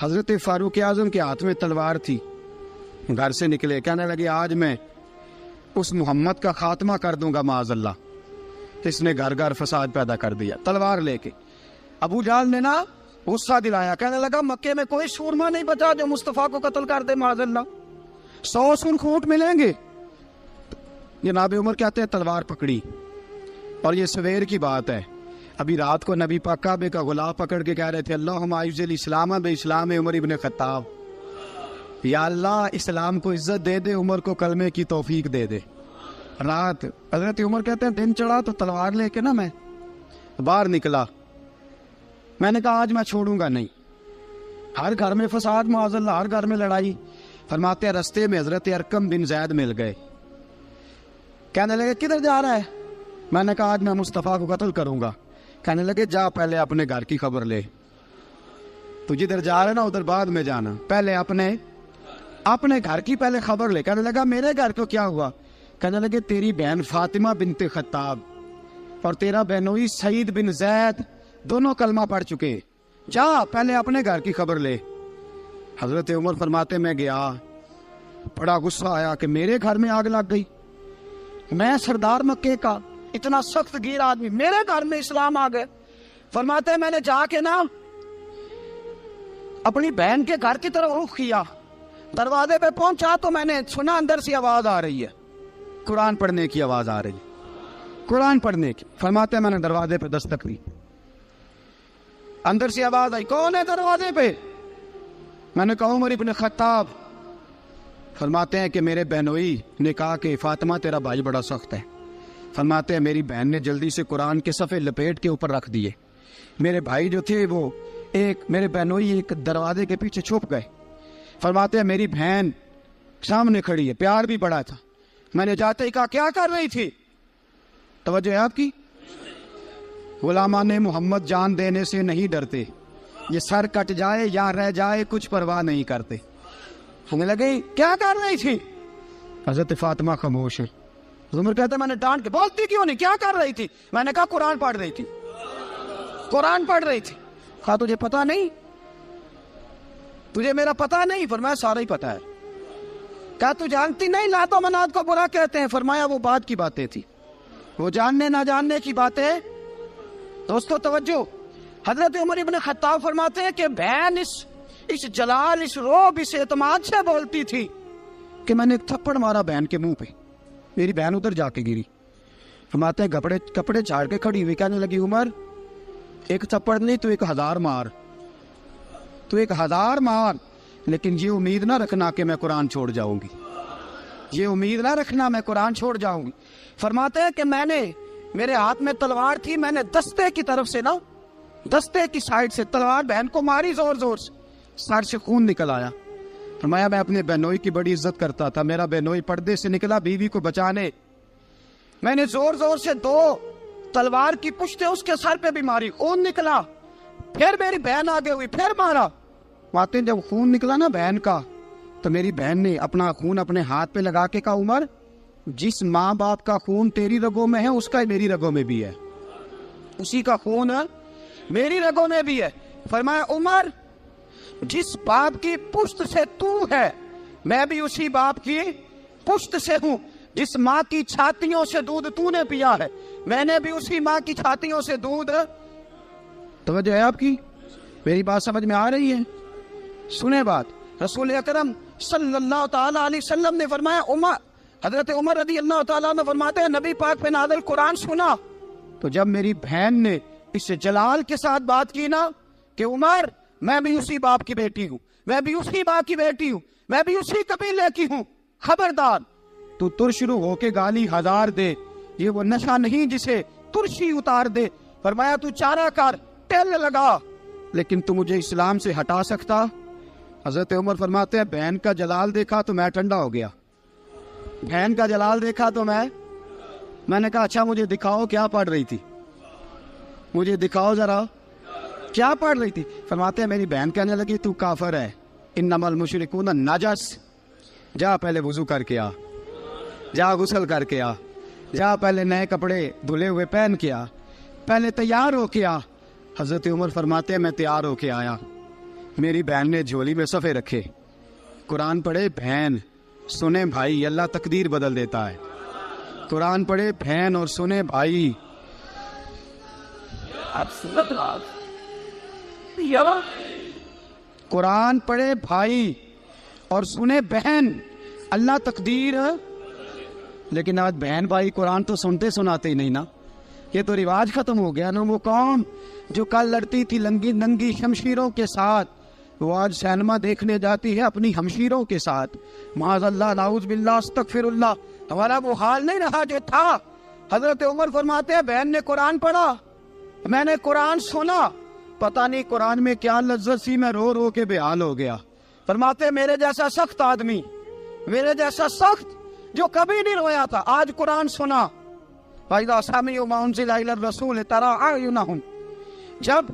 حضرت فاروق اعظم کے ہاتھ میں تلوار تھی، گھر سے نکلے، کہنے لگے آج میں اس محمد کا خاتمہ کر دوں گا معاذ اللہ، اس نے گھر گھر فساد پیدا کر دیا تلوار لے کے۔ ابو جہل نے نا غصہ دلایا، کہنے لگا مکے میں کوئی سورما نہیں بچا جو مصطفیٰ کو قتل کر دے معاذ اللہ، 100 سن کھوٹ ملیں گے۔ جناب عمر کہتے ہیں تلوار پکڑی، اور یہ سویر کی بات ہے، ابھی رات کو نبی پاک کعبے کا غلاف پکڑ کے کہہ رہے تھے اللہم اعز الاسلام باسلام عمر ابن خطاب، یا اللہ اسلام کو عزت دے دے، عمر کو کلمے کی توفیق دے دے۔ رات حضرت عمر کہتے ہیں دن چڑھا تو تلوار لے کے نا میں باہر نکلا، میں نے کہا آج میں چھوڑوں گا نہیں، ہر گھر میں فساد معاذ اللہ، ہر گھر میں لڑائی۔ فرماتے ہیں رستے میں حضرت ارقم بن زید مل گئے، کہنے لگے کدھر جا رہا ہے؟ میں نے کہا آج میں مصطفیٰ کو قتل کروں گا۔ کہنے لگے جا پہلے اپنے گھر کی خبر لے، تو جدھر جا رہے نا ادھر بعد میں جانا، پہلے اپنے گھر کی پہلے خبر لے۔ کہنے لگا میرے گھر کو کیا ہوا؟ کہنے لگے تیری بہن فاطمہ بنت خطاب اور تیرا بہنوئی سعید بن زید دونوں کلمہ پڑھ چکے، جا پہلے اپنے گھر کی خبر لے۔ حضرت عمر فرماتے میں گیا، بڑا غصہ آیا کہ میرے گھر میں آگ لگ گئی، میں سردار مکے کا اتنا سخت گیر آدمی، میرے گھر میں اسلام آ گئے۔ فرماتے ہیں میں نے جا کے نا اپنی بہن کے گھر کی طرف رخ کیا، دروازے پہ پہنچا تو میں نے سنا اندر سے آواز آ رہی ہے، قرآن پڑھنے کی آواز آ رہی ہے، قرآن پڑھنے کی۔ فرماتے ہیں میں نے دروازے پہ دستک دی، اندر سے آواز آئی کون ہے دروازے پہ؟ میں نے کہا عمر ابن خطاب۔ فرماتے ہیں کہ میرے بہنوئی نے کہا کہ فاطمہ تیرا بھائی بڑا سخت ہے۔ فرماتے ہیں میری بہن نے جلدی سے قرآن کے صفحے لپیٹ کے اوپر رکھ دیے، میرے بھائی جو تھے وہ میرے بہنوئی ایک دروازے کے پیچھے چھپ گئے۔ فرماتے ہیں میری بہن سامنے کھڑی ہے، پیار بھی بڑا تھا، میں نے جاتے ہی کہا کیا کر رہی تھی؟ توجہ ہے آپ کی؟ غلامان محمد جان دینے سے نہیں ڈرتے، یہ سر کٹ جائے یا رہ جائے کچھ پرواہ نہیں کرتے۔ ہمیں لگے کیا کر رہی تھی؟ حضرت فاطمہ خاموش ہے۔ عمر کہتا ہے میں نے ڈانٹ کے، بولتی کیوں نہیں، کیا کر رہی تھی؟ میں نے کہا قرآن پڑھ رہی تھی، قرآن پڑھ رہی تھی۔ کہا تجھے پتا نہیں، تجھے میرا پتا نہیں؟ فرمایا سارا ہی پتا ہے۔ کہا تو جانتی نہیں لات و منات کو برا کہتے ہیں؟ فرمایا وہ بات کی باتیں تھی، وہ جاننے نہ جاننے کی باتیں۔ دوستو توجہ، حضرت عمر ابن خطاب فرماتے ہیں کہ بہن اس جلال، اس روب، اس اعتماد سے بولتی تھی کہ میں نے ایک تھپڑ مارا بہن کے منہ پہ، میری بہن ادھر جا کے گری۔ فرماتے ہیں کپڑے جھاڑ کے کھڑی ہوئی، کہنے لگی عمر ایک تھپڑ نہیں تو 1000 مار، تو 1000 مار، لیکن یہ امید نہ رکھنا کہ میں قرآن چھوڑ جاؤں گی، یہ امید نہ رکھنا میں قرآن چھوڑ جاؤں گی۔ فرماتے ہیں کہ میرے ہاتھ میں تلوار تھی، میں نے دستے کی طرف سے نا، دستے کی سائڈ سے تلوار بہن کو ماری، زور زور سے، سر سے خون نکل آیا۔ فرمایا میں اپنے بہنوئی کی بڑی عزت کرتا تھا، میرا بہنوئی پردے سے نکلا بیوی کو بچانے، میں نے زور زور سے 2 تلوار کی پشتیں اس کے سر پہ بھی ماری، خون نکلا، پھر میری بہن آگے ہوئی، پھر مارا۔ واقعی جب خون نکلا نا بہن کا، تو میری بہن نے اپنا خون اپنے ہاتھ پہ لگا کے کہا عمر جس ماں باپ کا خون تیری رگوں میں ہے اس کا میری رگوں میں بھی ہے، اسی کا خون میری رگوں میں بھی ہے۔ فرمایا عمر جس باپ کی پشت سے تو ہے میں بھی اسی باپ کی پشت سے ہوں، جس ماں کی چھاتیوں سے دودھ تو نے پیا ہے میں نے بھی اسی ماں کی چھاتیوں سے دودھ۔ توجہ ہے آپ کی؟ میری بات سمجھ میں آ رہی ہے؟ سنیں بات، رسول اکرم صلی اللہ تعالی علیہ وسلم نے فرمایا، حضرت عمر رضی اللہ تعالیٰ عنہ فرماتے ہیں نبی پاک پہ نازل قرآن سنا تو جب میری بہن نے اس جلال کے ساتھ بات کی نا کہ عمر میں بھی اسی باپ کی بیٹی ہوں، میں بھی اسی باپ کی بیٹی ہوں، میں بھی اسی قبیلے کی ہوں، خبردار تو ترشرو ہو کے گالی 1000 دے، یہ وہ نشہ نہیں جسے ترشی اتار دے۔ فرمایا تو چارہ کر، ٹیل لگا، لیکن تو مجھے اسلام سے ہٹا سکتا؟ حضرت عمر فرماتے ہیں بہن کا جلال دیکھا تو میں ٹھنڈا ہو گیا، بہن کا جلال دیکھا تو میں نے کہا اچھا مجھے دکھاؤ کیا پڑھ رہی تھی، مجھے دکھاؤ ذرا کیا پڑھ رہی تھی۔ فرماتے ہیں میری بہن کہنے لگی تو کافر ہے، انما المشرکون نجس، جا پہلے وضو کر کے آ، جا غسل کر کے آ، جا پہلے نئے کپڑے دھلے ہوئے پہن کے آ، پہلے تیار ہو کے آ۔ حضرت عمر فرماتے ہیں میں تیار ہو کے آیا، میری بہن نے جھولی میں صفحے رکھے، قرآن پڑھے بہن، سنے بھائی، اللہ تقدیر بدل دیتا ہے۔ قرآن پڑھے بہن اور سنے بھائی، قرآن پڑھے بھائی اور سنے بہن، اللہ تقدیر۔ لیکن آج بہن بھائی قرآن تو سنتے سناتے ہی نہیں نا، یہ تو رواج ختم ہو گیا نا۔ وہ قوم جو کل لڑتی تھی ننگی شمشیروں کے ساتھ، وہ آج سینما دیکھنے جاتی ہے اپنی ہمشیروں کے ساتھ۔ معاذ اللہ، نعوذ باللہ، استغفر اللہ۔ ہمارا وہ حال نہیں رہا جو تھا۔ حضرت عمر فرماتے ہیں بہن نے قرآن پڑھا، میں نے قرآن سنا، پتہ نہیں قرآن میں کیا لذت سی، میں رو رو کے بے حال ہو گیا۔ فرماتے ہیں میرے جیسا سخت آدمی، میرے جیسا سخت جو کبھی نہیں رویا تھا، آج قرآن سنا۔ فَإِذَا سَمِعُوا مَا أُنزِلَ إِلَى الرَّسُولِ تَرَىٰ أَعْيُنَهُمْ، جب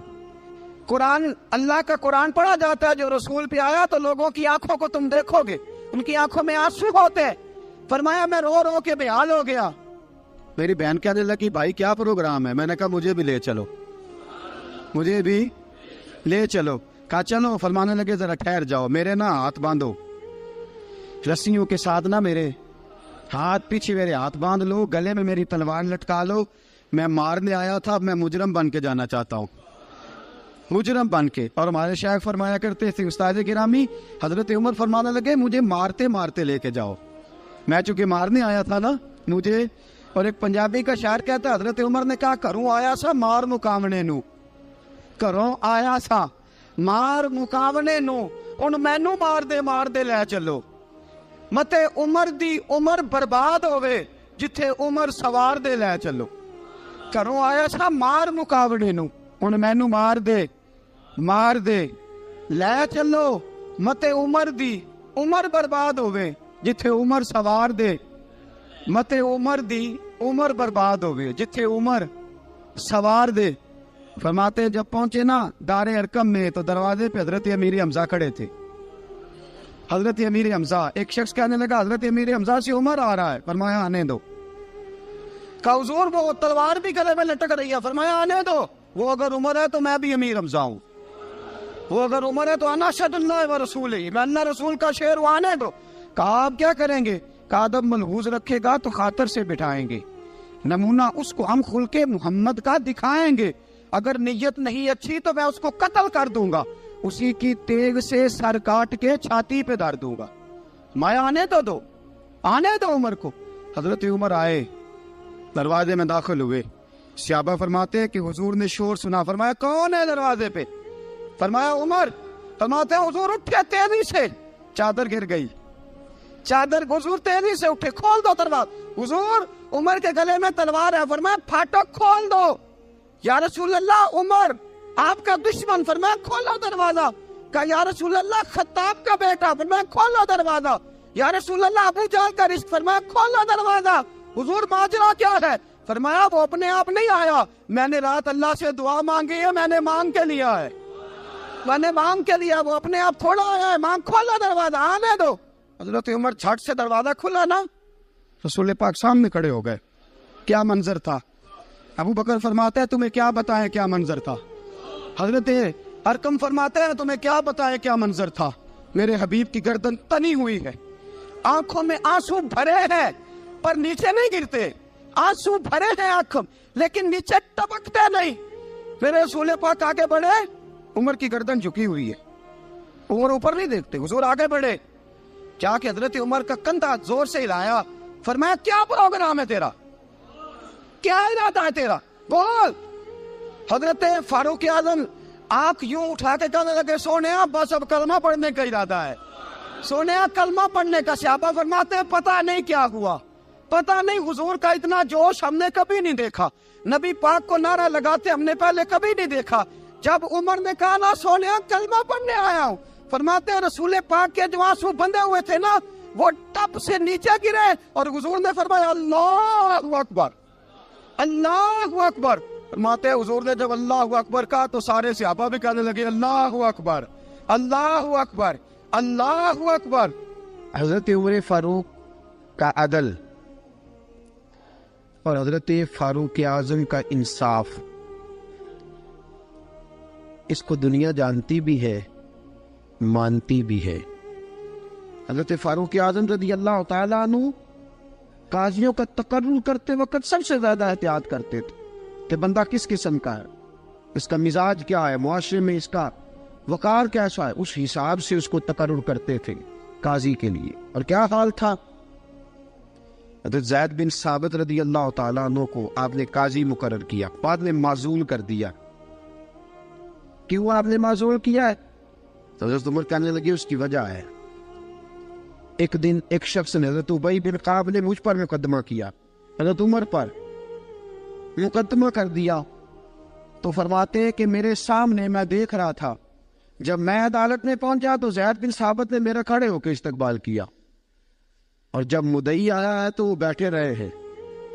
قرآن، اللہ کا قرآن پڑھا جاتا ہے جو رسول پہ آیا، تو لوگوں کی آنکھوں کو تم دیکھو گے، ان کی آنکھوں میں آنسو ہوتے ہیں۔ فرمایا میں رو رو کے بے حال ہو گیا۔ میری بہن کہنے لگی بھائی کیا پروگرام ہے؟ میں نے کہا مجھے بھی لے چلو، مجھے بھی لے چلو۔ کہا چلو۔ فرمانے لگے ذرا ٹھہر جاؤ، میرے نا ہاتھ باندھو رسیوں کے ساتھ، نا میرے ہاتھ پیچھے میرے ہاتھ باندھ لو، گلے میں میری تلوار لٹکا لو، میں مارنے آیا تھا، اب میں مجرم بن کے جانا چاہتا ہوں، مجرم بن کے۔ اور ہمارے شیخ فرمایا کرتے تھے، استاد گرامی حضرت عمر فرمانے لگے مجھے مارتے مارتے لے کے جاؤ، میں چونکہ مارنے آیا تھا نا مجھے۔ اور ایک پنجابی کا شاعر کہتا ہے حضرت عمر نے کہا کروں آیا سا مار مکاونے نو، کروں آیا سا مار مکاونے نو، ان مینو مار دے لے چلو، متے عمر دی عمر برباد ہوئے جتھے عمر سوار دے لے چلو۔ کروں آیا سا مار مکاونے نو، ان مینو مار دے لے چلو، متے عمر دی عمر برباد ہوئے جتھے عمر سوار دے، متے عمر دی عمر برباد ہوئے جتھے عمر سوار دے۔ فرماتے جب پہنچے نا دار ارقم میں تو دروازے پہ حضرت امیر حمزہ کھڑے تھے۔ حضرت امیر حمزہ، ایک شخص کہنے لگا حضرت امیر حمزہ سے عمر آ رہا ہے، فرمایا آنے دو۔ کہا حضور وہ تلوار بھی گلے میں لٹک رہی ہے، فرمایا آنے دو، وہ اگر عمر ہے تو میں بھی امیر حمزہ ہوں، وہ اگر عمر ہے تو انا اشہد اللہ و رسولہ، میں اللہ رسول کا شعر ہوں، آنے دو۔ کہا آپ کیا کریں گے؟ کہا ادب ملحوظ رکھے گا تو خاطر سے بٹھائیں گے، نمونہ اس کو ہم خلق محمد کا دکھائیں گے، اگر نیت نہیں اچھی تو میں اس کو قتل کر دوں گا، اسی کی تیغ سے سر کاٹ کے چھاتی پہ دھر دوں گا، میں آنے تو دو، آنے دو عمر کو۔ حضرت عمر آئے، دروازے میں داخل ہوئے، صحابہ فرماتے ہیں کہ حضور نے شور سنا، فرمایا کون ہے دروازے پہ؟ فرمایا عمر۔ فرماتے ہیں حضور اٹھے تیزی سے، چادر گر گئی، چادر، حضور تیزی سے اٹھے، کھول دو دروازہ۔ حضور عمر کے گلے میں تلوار ہے، فرمایا پھاٹک کھول دو۔ یا رسول اللہ عمر آپ کا دشمن، فرمایا کھولو دروازہ۔ کہا یا رسول اللہ خطاب کا بیٹا، فرمایا کھولو دروازہ۔ یا رسول اللہ ابو جہل کا رشت، فرمایا کھولو دروازہ۔ حضور ماجرا کیا ہے؟ فرمایا وہ اپنے آپ نہیں آیا، میں نے رات اللہ سے دعا مانگی ہے، میں نے مانگ کے لیا ہے، میں نے مانگ کے لیا، وہ اپنے آپ تھوڑا آیا ہے، مانگ کھولو دروازہ، آنے دو۔ حضرت عمر جھٹ سے دروازہ کھلا نا، رسول پاک سامنے کھڑے ہو گئے۔ کیا منظر تھا؟ ابو بکر فرماتے ہیں تمہیں کیا بتائیں کیا منظر تھا؟ حضرت ارقم فرماتے ہیں تمہیں کیا بتائیں کیا منظر تھا؟ میرے حبیب کی گردن تنی ہوئی ہے، آنکھوں میں آنسو بھرے ہیں پر نیچے نہیں گرتے، آنسو بھرے ہیں آنکھوں لیکن نیچے ٹپکتے نہیں۔ میرے رسول پاک آگے بڑھے، عمر کی گردن جھکی ہوئی ہے، عمر اوپر نہیں دیکھتے، حضور آگے بڑھے، جا کے حضرت عمر کا کندھا زور سے ہلایا، فرمایا کیا پروگرام ہے تیرا، کیا ارادہ ہے تیرا، بول۔ حضرت فاروق اعظم آنکھ یوں اٹھا کے کہنے لگے سونیا بس اب کلمہ پڑھنے کا ارادہ ہے، سونیا کلمہ پڑھنے کا۔ صحابہ فرماتے ہیں پتہ نہیں کیا ہوا، پتہ نہیں، حضور کا اتنا جوش ہم نے کبھی نہیں دیکھا، نبی پاک کو نعرہ لگاتے ہم نے پہلے کبھی نہیں دیکھا۔ جب عمر نے کہا نا سونیا کلمہ پڑھنے آیا ہوں، فرماتے ہیں رسول پاک کے جو آنسو بندے ہوئے تھے نا وہ ٹپ سے نیچے گرے، اور حضور نے فرمایا اللہ اکبر، اللہ اکبر۔ فرماتے ہیں حضور نے جب اللہ اکبر کہا تو سارے صحابہ بھی کہنے لگے اللہ اکبر، اللہ اکبر، اللہ اکبر۔ حضرت عمر فاروق کا عدل اور حضرت فاروق اعظم کا انصاف، اس کو دنیا جانتی بھی ہے مانتی بھی ہے۔ حضرت فاروق اعظم رضی اللہ تعالیٰ عنہ قاضیوں کا تقرر کرتے وقت سب سے زیادہ احتیاط کرتے تھے کہ بندہ کس قسم کا ہے، اس کا مزاج کیا ہے، معاشرے میں اس کا وقار کیسا ہے، اس حساب سے اس کو تقرر کرتے تھے قاضی کے لیے۔ اور کیا حال تھا، حضرت زید بن ثابت رضی اللہ تعالیٰ عنہ کو آپ نے قاضی مقرر کیا، بعد میں معزول کر دیا۔ کیوں آپ نے معزول کیا ہے؟ تو حضرت عمر کہنے لگے اس کی وجہ ہے، ایک دن ایک شخص نے، حضرت ابی بن کعب نے مجھ پر مقدمہ کیا، حضرت عمر پر مقدمہ کر دیا، تو فرماتے ہیں کہ میرے سامنے میں دیکھ رہا تھا، جب میں عدالت میں پہنچا تو زید بن ثابت نے میرا کھڑے ہو کے استقبال کیا، اور جب مدعی آیا ہے تو وہ بیٹھے رہے ہیں۔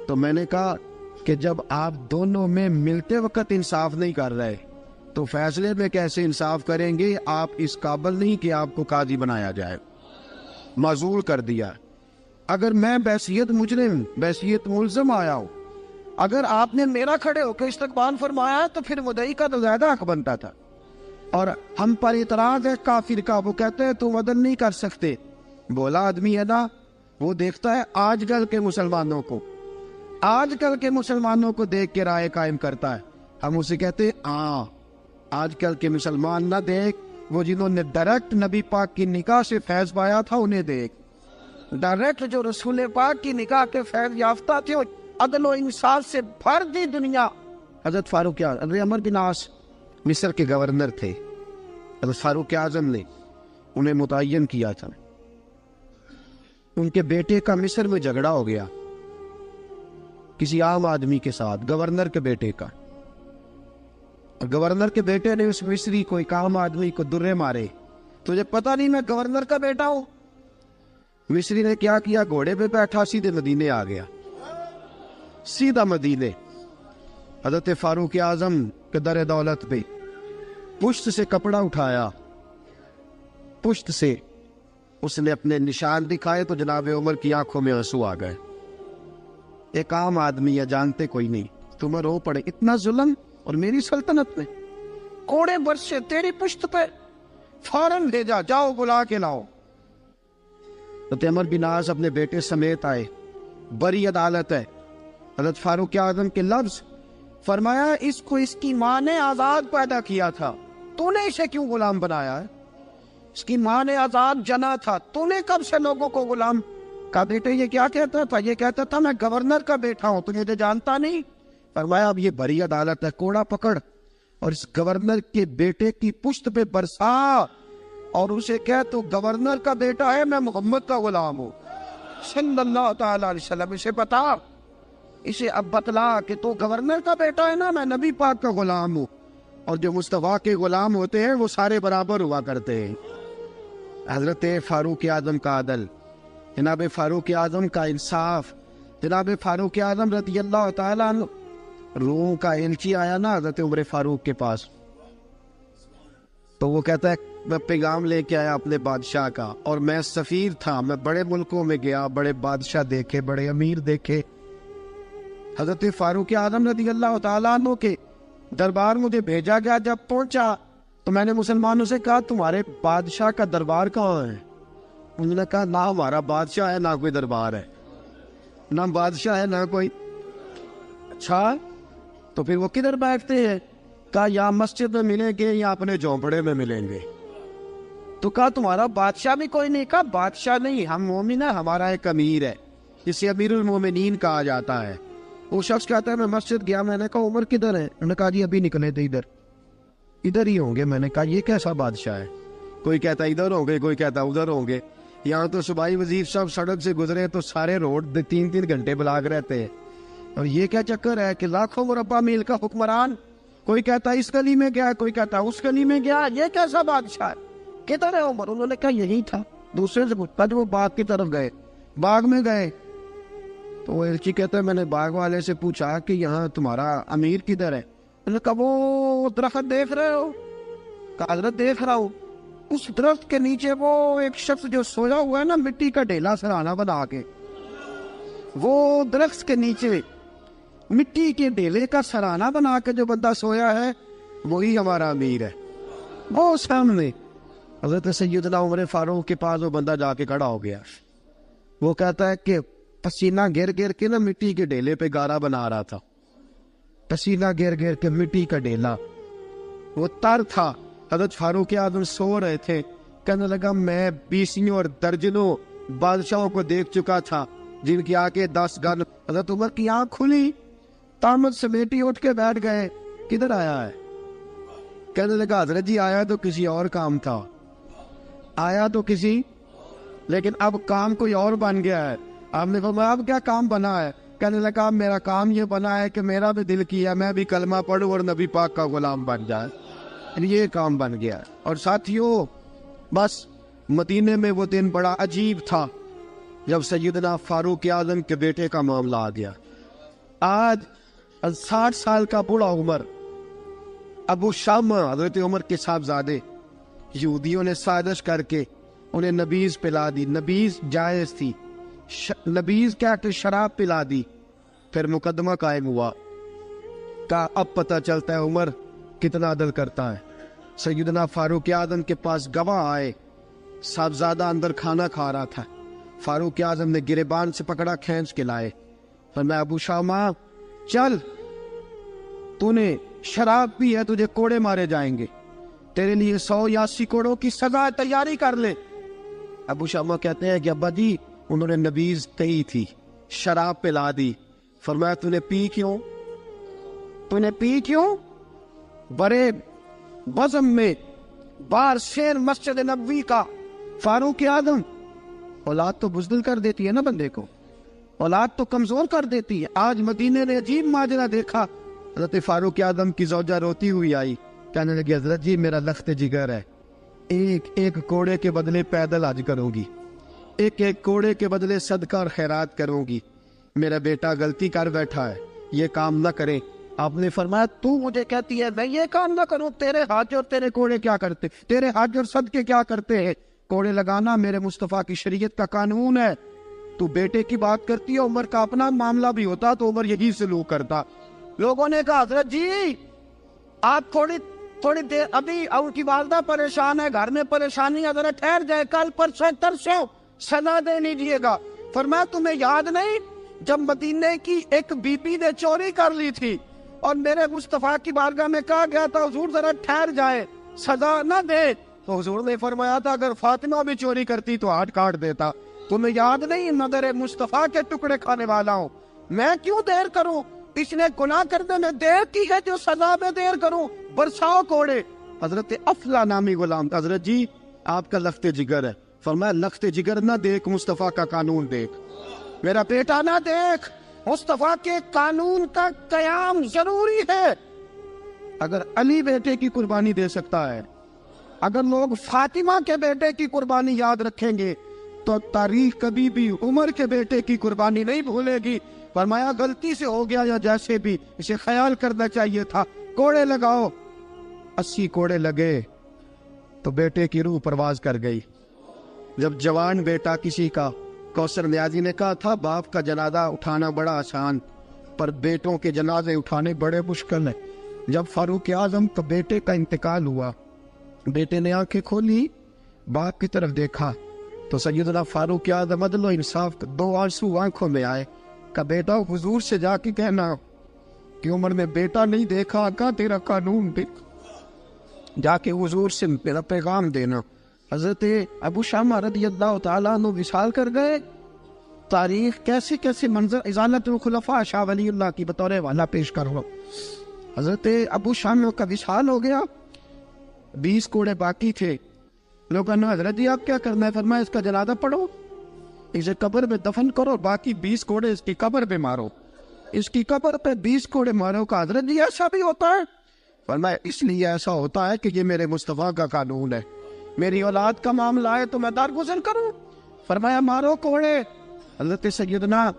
تو میں نے کہا کہ جب آپ دونوں میں ملتے وقت انصاف نہیں کر رہے تو فیصلے میں کیسے انصاف کریں گے؟ آپ اس قابل نہیں کہ آپ کو قاضی بنایا جائے، معزول کر دیا۔ اگر میں بحیثیت مجرم، بحیثیت ملزم آیا ہوں، اگر آپ نے میرا کھڑے ہو کے استقبال فرمایا تو پھر مدعی کا تو زیادہ حق بنتا تھا۔ اور ہم پر اعتراض ہے کافر کا، وہ کہتے ہیں تم عدل نہیں کر سکتے۔ بولا آدمی ہے نا، وہ دیکھتا ہے آج کل کے مسلمانوں کو، آج کل کے مسلمانوں کو دیکھ کے رائے قائم کرتا ہے۔ ہم اسے کہتے ہیں ہاں آج کل کے مسلمان نہ دیکھ، وہ جنہوں نے ڈائریکٹ نبی پاک کی نکاح سے فیض پایا تھا انہیں دیکھ، ڈائریکٹ جو رسول پاک کی نکاح کے فیض یافتہ تھے، عدل و انصاف سے بھر دی دنیا۔ حضرت فاروق اعظم، حضرت عمرو بن عاص مصر کے گورنر تھے، حضرت فاروق اعظم نے انہیں متعین کیا تھا۔ ان کے بیٹے کا مصر میں جھگڑا ہو گیا کسی عام آدمی کے ساتھ، گورنر کے بیٹے کا، اور گورنر کے بیٹے نے اس مصری کو، ایک عام آدمی کو درے مارے۔ تجھے پتہ نہیں میں گورنر کا بیٹا ہوں؟ مصری نے کیا کیا، گھوڑے پہ بیٹھا سیدھے مدینے آ گیا، سیدھا مدینے۔ حضرت فاروق اعظم کے در دولت پہ پشت سے کپڑا اٹھایا، پشت سے اس نے اپنے نشان دکھائے تو جناب عمر کی آنکھوں میں آنسو آ گئے۔ ایک عام آدمی ہے، جانتے کوئی نہیں، تمہیں رو پڑے، اتنا ظلم، اور میری سلطنت میں کوڑے برسے تیری پشت پہ، فوراً لے جا، جاؤ بلا کے لاؤ۔ حضرت عمر بن عاص اپنے بیٹے سمیت آئے، بڑی عدالت ہے، حضرت فاروق اعظم کے لفظ، فرمایا اس کو اس کی ماں نے آزاد پیدا کیا تھا، تو نے اسے کیوں غلام بنایا ہے؟ اس کی ماں نے آزاد جنا تھا، تو نے کب سے لوگوں کو غلام کا؟ بیٹے یہ کیا کہتا تھا؟ یہ کہتا تھا میں گورنر کا بیٹا ہوں، تجھے تو جانتا نہیں۔ فرمایا اب یہ بڑی عدالت ہے، کوڑا پکڑ اور اس گورنر کے بیٹے کی پشت پہ برسا، اور اسے کہہ تو گورنر کا بیٹا ہے، میں محمد کا غلام ہوں صلی اللہ تعالی علیہ وسلم۔ اسے بتا، اسے اب بتلا کہ تو گورنر کا بیٹا ہے نا، میں نبی پاک کا غلام ہوں، اور جو مصطفیٰ کے غلام ہوتے ہیں وہ سارے برابر ہوا کرتے ہیں۔ حضرت فاروق اعظم کا عدل، جناب فاروق اعظم کا انصاف، جناب فاروق اعظم رضی اللہ تعالیٰ عنہ۔ روم کا ایلچی آیا نا حضرت عمر فاروق کے پاس، تو وہ کہتا ہے میں پیغام لے کے آیا اپنے بادشاہ کا، اور میں سفیر تھا، میں بڑے ملکوں میں گیا، بڑے بادشاہ دیکھے، بڑے امیر دیکھے۔ حضرت فاروق اعظم رضی اللہ تعالیٰ عنہ کے دربار مجھے بھیجا گیا، جب پہنچا تو میں نے مسلمانوں سے کہا تمہارے بادشاہ کا دربار کہاں ہے؟ انہوں نے کہا نہ ہمارا بادشاہ ہے نہ کوئی دربار ہے، نہ بادشاہ ہے نہ کوئی۔ اچھا تو پھر وہ کدھر بیٹھتے ہیں؟ کہا یا مسجد میں ملیں گے یا اپنے جھونپڑے میں ملیں گے۔ تو کہا تمہارا بادشاہ بھی کوئی نہیں؟ کہا بادشاہ نہیں، ہم مومن ہیں، ہمارا ایک امیر ہے جسے امیر المومنین کہا جاتا ہے۔ وہ شخص کہتا ہے میں مسجد گیا، میں نے کہا عمر کدھر ہے؟ انہوں نے کہا جی ابھی نکلے تھے، ادھر ہی ہوں گے۔ میں نے کہا یہ کیسا بادشاہ ہے؟ کوئی کہتا ادھر ہوں گے، کوئی کہتا ادھر ہوں گے۔ یہاں تو صوبائی وزیر صاحب سڑک سے گزرے تو سارے روڈ 3 گھنٹے بلاک رہتے ہیں، اور یہ کیا چکر ہے کہ لاکھوں مربع میل کا حکمران، کوئی کہتا اس گلی میں گیا، کوئی کہتا اس گلی میں گیا، یہ کیسا بادشاہ ہے؟ کدھر ہے عمر؟ انہوں نے کہا یہی تھا۔ دوسرے سے پوچھتا جو وہ باغ کی طرف گئے، باغ میں گئے تو وہ ایلچی کہتا ہے میں نے باغ والے سے پوچھا کہ یہاں تمہارا امیر کدھر ہے؟ انہوں نے کہا وہ درخت دیکھ رہے ہو؟ کہا حضرت دیکھ رہا ہوں۔ اس درخت کے نیچے وہ ایک شخص جو سویا ہوا ہے نا، مٹی کا ڈھیلا سرہانہ بنا کے، وہ درخت کے نیچے مٹی کے ڈھیلے کا سرہانہ بنا کے جو بندہ سویا ہے وہی ہمارا امیر ہے۔ وہ سامنے حضرت سیدنا عمر فاروق کے پاس وہ بندہ جا کے کھڑا ہو گیا. وہ کہتا ہے کہ پسینہ گر گر کے نا مٹی کے ڈھیلے پہ گارا بنا رہا تھا. پسینہ گر گر کے مٹی کا ڈھیلا, وہ تر تھا. حضرت فاروق اعظم سو رہے تھے. کہنے لگا میں 20 اور درجنوں بادشاہوں کو دیکھ چکا تھا جن کی آنکھیں 10 گن. حضرت عمر کی آنکھ کھلی, تامت سمیٹی اٹھ کے بیٹھ گئے. کدھر آیا ہے؟ کہنے لگا حضرت جی آیا تو کسی اور کام تھا, آیا تو کسی, لیکن اب کام کوئی اور بن گیا ہے. آپ نے فرمایا اب کیا کام بنا ہے؟ کہنے لگا میرا کام یہ بنا ہے کہ میرا بھی دل کیا میں بھی کلمہ پڑھوں اور نبی پاک کا غلام بن جائے. یہ کام بن گیا. اور ساتھیوں بس مدینے میں وہ دن بڑا عجیب تھا جب سیدنا فاروق اعظم کے بیٹے کا معاملہ آ گیا. آج 60 سال کا بوڑھا عمر, ابو شامہ حضرت عمر کے صاحبزادے, یہودیوں نے سازش کر کے انہیں نبیذ پلا دی. نبیذ جائز تھی, نبیذ کیا کہ شراب پلا دی. پھر مقدمہ قائم ہوا. کا اب پتہ چلتا ہے عمر کتنا عدل کرتا ہے. سیدنا فاروق اعظم کے پاس گواہ آئے, صاحبزادہ اندر کھانا کھا رہا تھا. فاروق اعظم نے گریبان سے پکڑا, کھینچ کے لائے. فرمایا ابو شامہ چل, تو نے شراب پی ہے, تجھے کوڑے مارے جائیں گے, تیرے لیے 100 یا 80 کوڑوں کی سزا تیاری کر لے. ابو شامہ کہتے ہیں کہ ابا جی انہوں نے نبیذ کہی تھی, شراب پلا دی. فرمایا تو نے پی کیوں؟ تو نے پی کیوں؟ بڑے بزم میں بار شیر مسجد نبوی کا فاروق اعظم. اولاد تو بزدل کر دیتی ہے نا بندے کو, اولاد تو کمزور کر دیتی ہے. آج مدینے نے عجیب ماجرا دیکھا. حضرت فاروق اعظم کی زوجہ روتی ہوئی آئی, کہنے لگی حضرت جی میرا لخت جگر ہے, ایک کوڑے کے بدلے پیدل حج کروں گی, ایک کوڑے کے بدلے صدقہ اور خیرات کروں گی. میرا بیٹا غلطی کر بیٹھا ہے, یہ کام نہ کرے. آپ نے فرمایا تو مجھے کہتی ہے میں یہ کام نہ کروں؟ تیرے حج اور تیرے کوڑے کیا کرتے, تیرے حج اور صدقے کیا کرتے ہیں؟ کوڑے لگانا میرے مصطفیٰ کی شریعت کا قانون ہے. تو بیٹے کی بات کرتی ہے, عمر کا اپنا معاملہ بھی ہوتا تو عمر یہی سلوک کرتا. لوگوں نے کہا حضرت جی آپ تھوڑی دیر, ابھی ان کی والدہ پریشان ہے, گھر میں پریشانی ہے, ذرا ٹھہر جائے, کل پرسوں ترسوں سزا دے لیجیے گا. فرمایا تمہیں یاد نہیں جب مدینے کی ایک بی بی نے چوری کر لی تھی اور میرے مصطفیٰ کی بارگاہ میں کہا گیا تھا حضور ذرا ٹھہر جائے, سزا نہ دے, تو حضور نے فرمایا تھا اگر فاطمہ بھی چوری کرتی تو ہاتھ کاٹ دیتا. تمہیں یاد نہیں مگر مصطفیٰ کے ٹکڑے کھانے والا ہوں, میں کیوں دیر کروں؟ اس نے گناہ کرنے میں دیر کی ہے جو سزا میں دیر کروں, برساؤ کوڑے. حضرت افلا نامی غلام, حضرت جی آپ کا لخت جگر ہے. فرمایا لخت جگر نہ دیکھ, مصطفیٰ کا قانون دیکھ. میرا بیٹا نہ دیکھ, مصطفیٰ کے قانون کا قیام ضروری ہے. اگر علی بیٹے کی قربانی دے سکتا ہے, اگر لوگ فاطمہ کے بیٹے کی قربانی یاد رکھیں گے تو تاریخ کبھی بھی عمر کے بیٹے کی قربانی نہیں بھولے گی. فرمایا غلطی سے ہو گیا یا جیسے بھی, اسے خیال کرنا چاہیے تھا. کوڑے لگاؤ. 80 کوڑے لگے تو بیٹے کی روح پرواز کر گئی. جب جوان بیٹا کسی کا, کوثر نیازی نے کہا تھا باپ کا جنازہ اٹھانا بڑا آسان پر بیٹوں کے جنازے اٹھانے بڑے مشکل ہیں. جب فاروق اعظم کا بیٹے کا انتقال ہوا, بیٹے نے آنکھیں کھولی, باپ کی طرف دیکھا تو سیدنا فاروق اعظم عدل و انصاف 2 آنسو آنکھوں میں آئے. کہ بیٹا حضور سے جا کے کہنا کہ عمر میں بیٹا نہیں دیکھا, آقا تیرا قانون دیکھ, جا کے حضور سے میرا پیغام دینا. حضرت ابو شامہ رضی اللہ تعالیٰ عنہ وصال کر گئے. تاریخ کیسے کیسے منظر ازالت الخلفاء شاہ ولی اللہ کی بطور والا پیش کرو. حضرت ابو شامہ کا وصال ہو گیا, 20 کوڑے باقی تھے. لوگوں نے حضرت جی آپ کیا کرنا ہے؟ فرمایا اس کا جنازہ پڑھو, اسے قبر میں دفن کرو, باقی 20 کوڑے اس کی قبر پہ مارو, اس کی قبر پہ 20 کوڑے مارو. کا حضرت جی ایسا بھی ہوتا ہے؟ فرمایا اس لیے ایسا ہوتا ہے کہ یہ میرے مصطفیٰ کا قانون ہے, میری اولاد کا معاملہ ہے تو میں درگزر کروں. فرمایا مارو کوڑے. حضرت سیدنا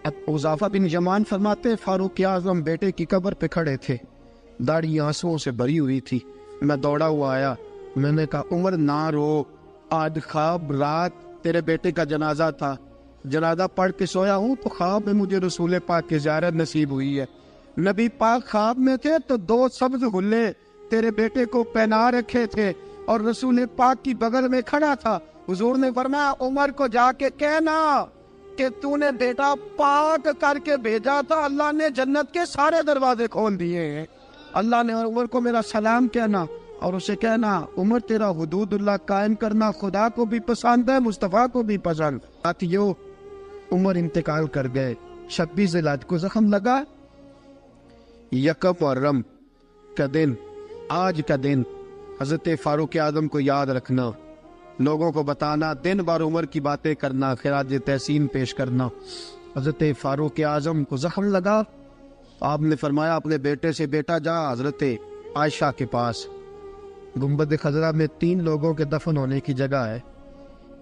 حذیفہ بن یمان فرماتے فاروق اعظم بیٹے کی قبر پہ کھڑے تھے, داڑھی آنسوؤں سے بھری ہوئی تھی. میں دوڑا ہوا آیا, میں نے کہا عمر نہ رو, آج خواب رات تیرے بیٹے کا جنازہ تھا, جنازہ پڑھ کے سویا ہوں تو خواب میں مجھے رسول پاک کی زیارت نصیب ہوئی ہے. نبی پاک خواب میں تھے تو 2 سبز غلے تیرے بیٹے کو پہنا رکھے تھے اور رسول پاک کی بغل میں کھڑا تھا. حضور نے فرمایا عمر کو جا کے کہنا کہ تو نے بیٹا پاک کر کے بھیجا تھا, اللہ نے جنت کے سارے دروازے کھول دیے ہیں. اللہ نے عمر کو میرا سلام کہنا اور اسے کہنا عمر تیرا حدود اللہ قائم کرنا خدا کو بھی پسند ہے, مصطفیٰ کو بھی پسند. ساتھیو عمر انتقال کر گئے. 26 ذوالحج کو زخم لگا. یکم محرم کا دن, آج کا دن حضرت فاروق اعظم کو یاد رکھنا, لوگوں کو بتانا, دن بار عمر کی باتیں کرنا, خراج تحسین پیش کرنا. حضرت فاروق اعظم کو زخم لگا. آپ نے فرمایا اپنے بیٹے سے بیٹا جا حضرت عائشہ کے پاس. گنبد خضرا میں 3 لوگوں کے دفن ہونے کی جگہ ہے.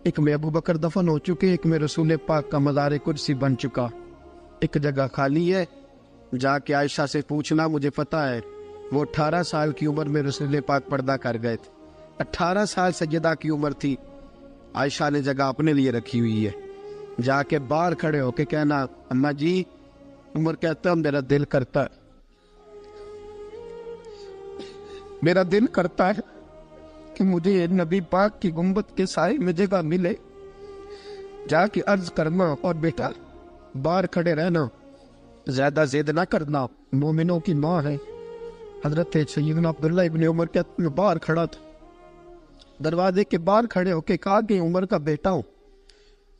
ایک میں ابو بکر دفن ہو چکے, ایک میں رسول پاک کا مزار قدسی بن چکا, ایک جگہ خالی ہے. جا کے عائشہ سے پوچھنا, مجھے پتہ ہے وہ 18 سال کی عمر میں رسول پاک پردہ کر گئے تھے. 18 سال سیدہ کی عمر تھی. عائشہ نے جگہ اپنے لیے رکھی ہوئی ہے. جا کے باہر کھڑے ہو کے کہنا اماں جی, عمر کہتا میرا دل کرتا ہے, میرا دل کرتا ہے کہ مجھے نبی پاک کی گنبد کے سائے میں جگہ ملے. جا کے عرض کرنا اور بیٹا باہر کھڑے رہنا, زیادہ زید نہ کرنا, مومنوں کی ماں ہے. حضرت سیدنا عبداللہ ابن عمر کہتے ہیں باہر کھڑا تھا, دروازے کے باہر کھڑے ہو کے کہا کہ عمر کا بیٹا ہوں.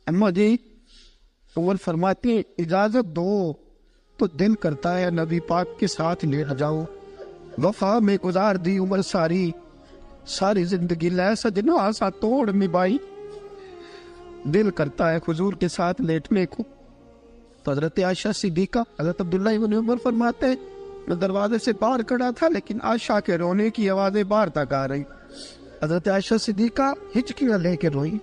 اماں جی, عمر فرماتے ہیں اجازت دو تو دل کرتا ہے نبی پاک کے ساتھ لے جاؤں. وفا میں گزار دی عمر ساری, ساری زندگی لے سجنا آسا توڑ نبھائی. دل کرتا ہے حضور کے ساتھ لیٹنے کو. تو حضرت عائشہ صدیقہ, حضرت عبداللہ ابن عمر فرماتے ہیں میں دروازے سے باہر کھڑا تھا لیکن عائشہ کے رونے کی آوازیں باہر تک آ رہی. حضرت عائشہ صدیقہ ہچکیاں لے کے روئی.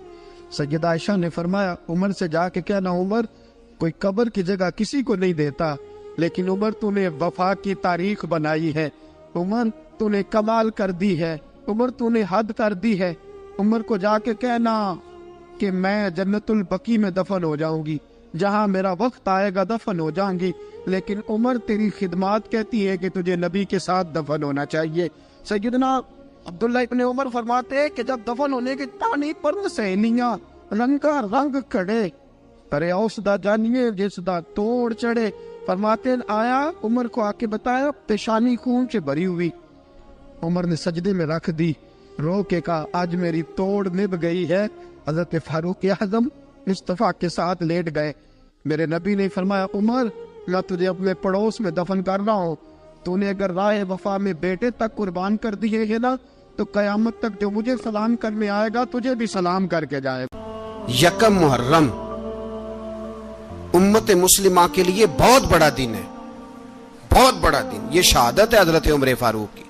سیدہ عائشہ نے فرمایا عمر سے جا کے کہنا عمر کوئی قبر کی جگہ کسی کو نہیں دیتا, لیکن عمر تو نے وفا کی تاریخ بنائی ہے, عمر تو نے کمال کر دی ہے, عمر تو نے حد کر دی ہے. عمر کو جا کے کہنا کہ میں جنت البقیع میں دفن ہو جاؤں گی, جہاں میرا وقت آئے گا دفن ہو جاؤں گی, لیکن عمر تیری خدمات کہتی ہے کہ تجھے نبی کے ساتھ دفن ہونا چاہیے. سیدنا عبداللہ ابن عمر فرماتے ہیں کہ جب دفن ہونے کی تانی پر سہیلیاں رنگا رنگ کھڑے, کرے اوسدا جانیے جس دا توڑ چڑھے. فرماتے ہیں آیا عمر کو آ کے بتایا پیشانی خون سے بھری ہوئی. عمر نے سجدے میں رکھ دی, رو کے کہا آج میری توڑ نبھ گئی ہے. حضرت فاروق اعظم مصطفیٰ کے ساتھ لیٹ گئے. میرے نبی نے فرمایا عمر میں تجھے اپنے پڑوس میں دفن کر رہا ہوں, تو نے اگر راہ وفا میں بیٹے تک قربان کر دیے ہے نا تو قیامت تک جو مجھے سلام کرنے آئے گا تجھے بھی سلام کر کے جائے گا. یکم محرم امت مسلمہ کے لیے بہت بڑا دن ہے, بہت بڑا دن. یہ شہادت ہے حضرت عمر فاروق کی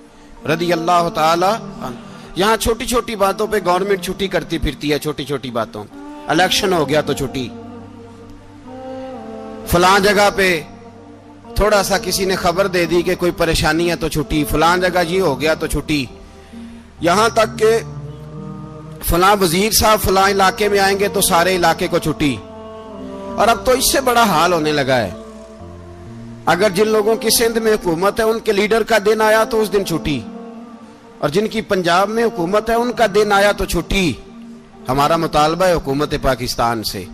رضی اللہ تعالی عنہ. یہاں چھوٹی چھوٹی باتوں پہ گورنمنٹ چھٹی کرتی پھرتی ہے, چھوٹی چھوٹی باتوں. الیکشن ہو گیا تو چھٹی, فلاں جگہ پہ تھوڑا سا کسی نے خبر دے دی کہ کوئی پریشانی ہے تو چھٹی, فلاں جگہ یہ ہو گیا تو چھٹی. یہاں تک کہ فلاں وزیر صاحب فلاں علاقے میں آئیں گے تو سارے علاقے کو چھٹی. اور اب تو اس سے بڑا حال ہونے لگا ہے, اگر جن لوگوں کی سندھ میں حکومت ہے ان کے لیڈر کا دن آیا تو اس دن چھٹی, اور جن کی پنجاب میں حکومت ہے ان کا دن آیا تو چھٹی. ہمارا مطالبہ ہے حکومت پاکستان سے,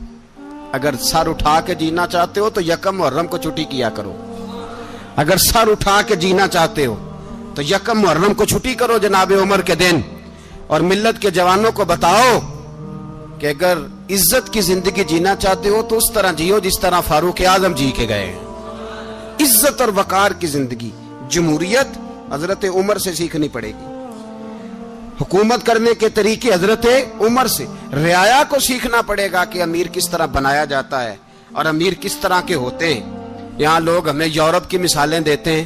اگر سر اٹھا کے جینا چاہتے ہو تو یکم محرم کو چھٹی کیا کرو. اگر سر اٹھا کے جینا چاہتے ہو تو یکم محرم کو چھٹی کرو جناب عمر کے دن. اور ملت کے جوانوں کو بتاؤ کہ اگر عزت کی زندگی جینا چاہتے ہو تو اس طرح جیو جس طرح فاروق اعظم جی کے گئے ہیں. عزت اور وقار کی زندگی, جمہوریت حضرت عمر سے سیکھنی پڑے گی. حکومت کرنے کے طریقے حضرت عمر سے, رعایا کو سیکھنا پڑے گا کہ امیر کس طرح بنایا جاتا ہے اور امیر کس طرح کے ہوتے ہیں. یہاں لوگ ہمیں یورپ کی مثالیں دیتے ہیں,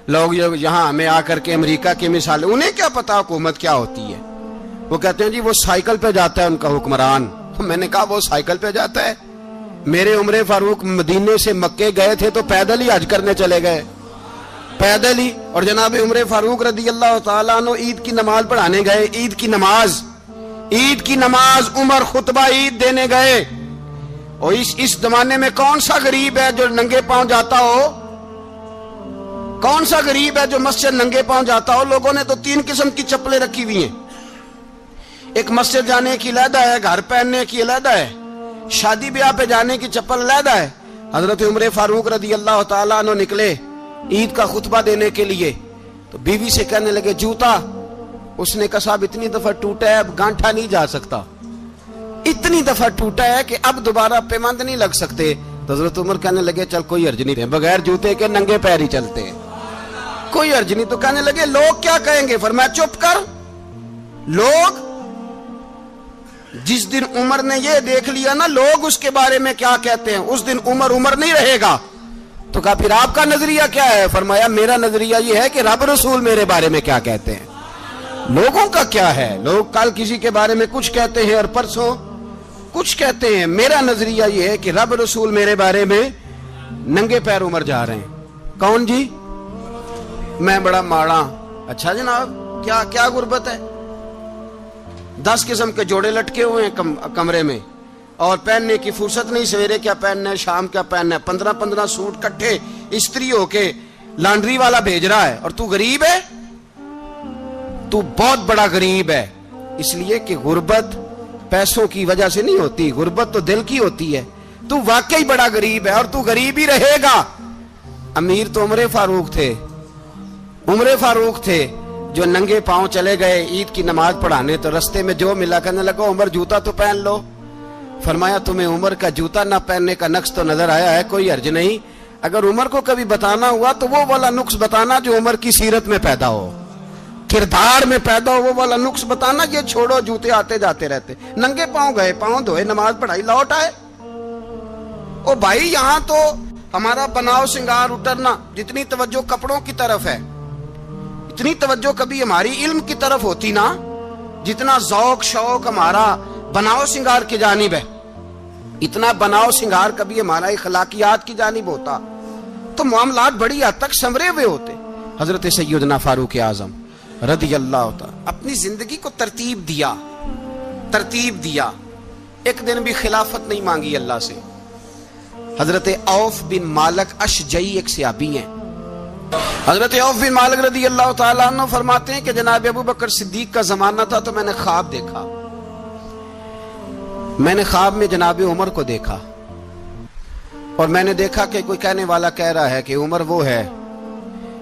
لوگ یہاں ہمیں آ کر کے امریکہ کی مثالیں, انہیں کیا پتا حکومت کیا ہوتی ہے. وہ کہتے ہیں جی وہ سائیکل پہ جاتا ہے ان کا حکمران. میں نے کہا وہ سائیکل پہ جاتا ہے, میرے عمر فاروق مدینے سے مکے گئے تھے تو پیدل ہی حج کرنے چلے گئے, پیدل ہی. اور جناب عمر فاروق رضی اللہ تعالیٰ عنہ عید کی نماز پڑھانے گئے, عید کی نماز عمر خطبہ عید دینے گئے. اور اس زمانے میں کون سا غریب ہے جو ننگے پاؤں جاتا ہو؟ کون سا غریب ہے جو مسجد ننگے پاؤں جاتا ہو؟ لوگوں نے تو 3 قسم کی چپلیں رکھی ہوئی ہیں، ایک مسجد جانے کی علیحدہ ہے، گھر پہننے کی علیحدہ ہے، شادی بیاہ پہ جانے کی چپل علیحدہ ہے۔ حضرت عمر فاروق رضی اللہ تعالیٰ عنہ نکلے عید کا خطبہ دینے کے لیے، تو بیوی سے کہنے لگے جوتا، اس نے کہا صاحب اتنی دفعہ ٹوٹا ہے اب گانٹھا نہیں جا سکتا، اتنی دفعہ ٹوٹا ہے کہ اب دوبارہ پیمند نہیں لگ سکتے۔ تو حضرت عمر کہنے لگے چل کوئی حرج نہیں، بغیر جوتے کے ننگے پیر ہی چلتے ہیں، کوئی حرج نہیں۔ تو کہنے لگے لوگ کیا کہیں گے؟ فرمایا چپ کر، لوگ جس دن عمر نے یہ دیکھ لیا نا لوگ اس کے بارے میں کیا کہتے ہیں، اس دن عمر نہیں رہے گا۔ تو کہا پھر آپ کا نظریہ کیا ہے؟ فرمایا میرا نظریہ یہ ہے کہ رب رسول میرے بارے میں کیا کہتے ہیں، لوگوں کا کیا ہے؟ لوگ کل کسی کے بارے میں کچھ کہتے ہیں اور پرسوں کچھ کہتے ہیں، میرا نظریہ یہ ہے کہ رب رسول میرے بارے میں ننگے پیر عمر جا رہے ہیں۔ کون جی؟ میں بڑا ماڑا۔ اچھا جناب، کیا غربت ہے؟ 10 قسم کے جوڑے لٹکے ہوئے ہیں کمرے میں، اور پہننے کی فرصت نہیں، سویرے کیا پہننا ہے، شام کیا پہننا ہے، 15 سوٹ کٹھے استری ہو کے لانڈری والا بھیج رہا ہے، اور تو غریب ہے، تو بہت بڑا غریب ہے۔ اس لیے کہ غربت پیسوں کی وجہ سے نہیں ہوتی، غربت تو دل کی ہوتی ہے۔ تو واقعی بڑا غریب ہے اور تو غریب ہی رہے گا۔ امیر تو عمر فاروق تھے جو ننگے پاؤں چلے گئے عید کی نماز پڑھانے، تو رستے میں جو ملا کہنے لگا عمر جوتا تو پہن لو۔ فرمایا تمہیں عمر کا جوتا نہ پہننے کا نقص تو نظر آیا ہے، کوئی حرج نہیں، اگر عمر کو کبھی بتانا ہوا تو وہ والا نقص بتانا جو عمر کی سیرت میں پیدا ہو، کردار میں پیدا ہو، وہ والا نقص بتانا، یہ چھوڑو جوتے آتے جاتے رہتے۔ ننگے پاؤں گئے، پاؤں دھوئے، نماز پڑھائی، لوٹ آئے۔ او بھائی یہاں تو ہمارا بناؤ سنگار اترنا، جتنی توجہ کپڑوں کی طرف ہے اتنی توجہ کبھی ہماری علم کی طرف ہوتی نا، جتنا ذوق شوق ہمارا بناؤ سنگار کی جانب ہے، اتنا بناؤ سنگار کبھی ہمارا اخلاقیات کی جانب ہوتا تو معاملات بڑی حد تک سنورے ہوئے ہوتے۔ حضرت سیدنا فاروق اعظم رضی اللہ تعالی اپنی زندگی کو ترتیب دیا، ایک دن بھی خلافت نہیں مانگی اللہ سے۔ حضرت عوف بن مالک اشجعی ایک صحابی ہیں، حضرت عوف بن مالک رضی اللہ تعالیٰ عنہ فرماتے ہیں کہ جناب ابو بکر صدیق کا زمانہ تھا تو میں نے خواب دیکھا، میں نے خواب میں جناب عمر کو دیکھا، اور میں نے دیکھا کہ کوئی کہنے والا کہہ رہا ہے کہ عمر وہ ہے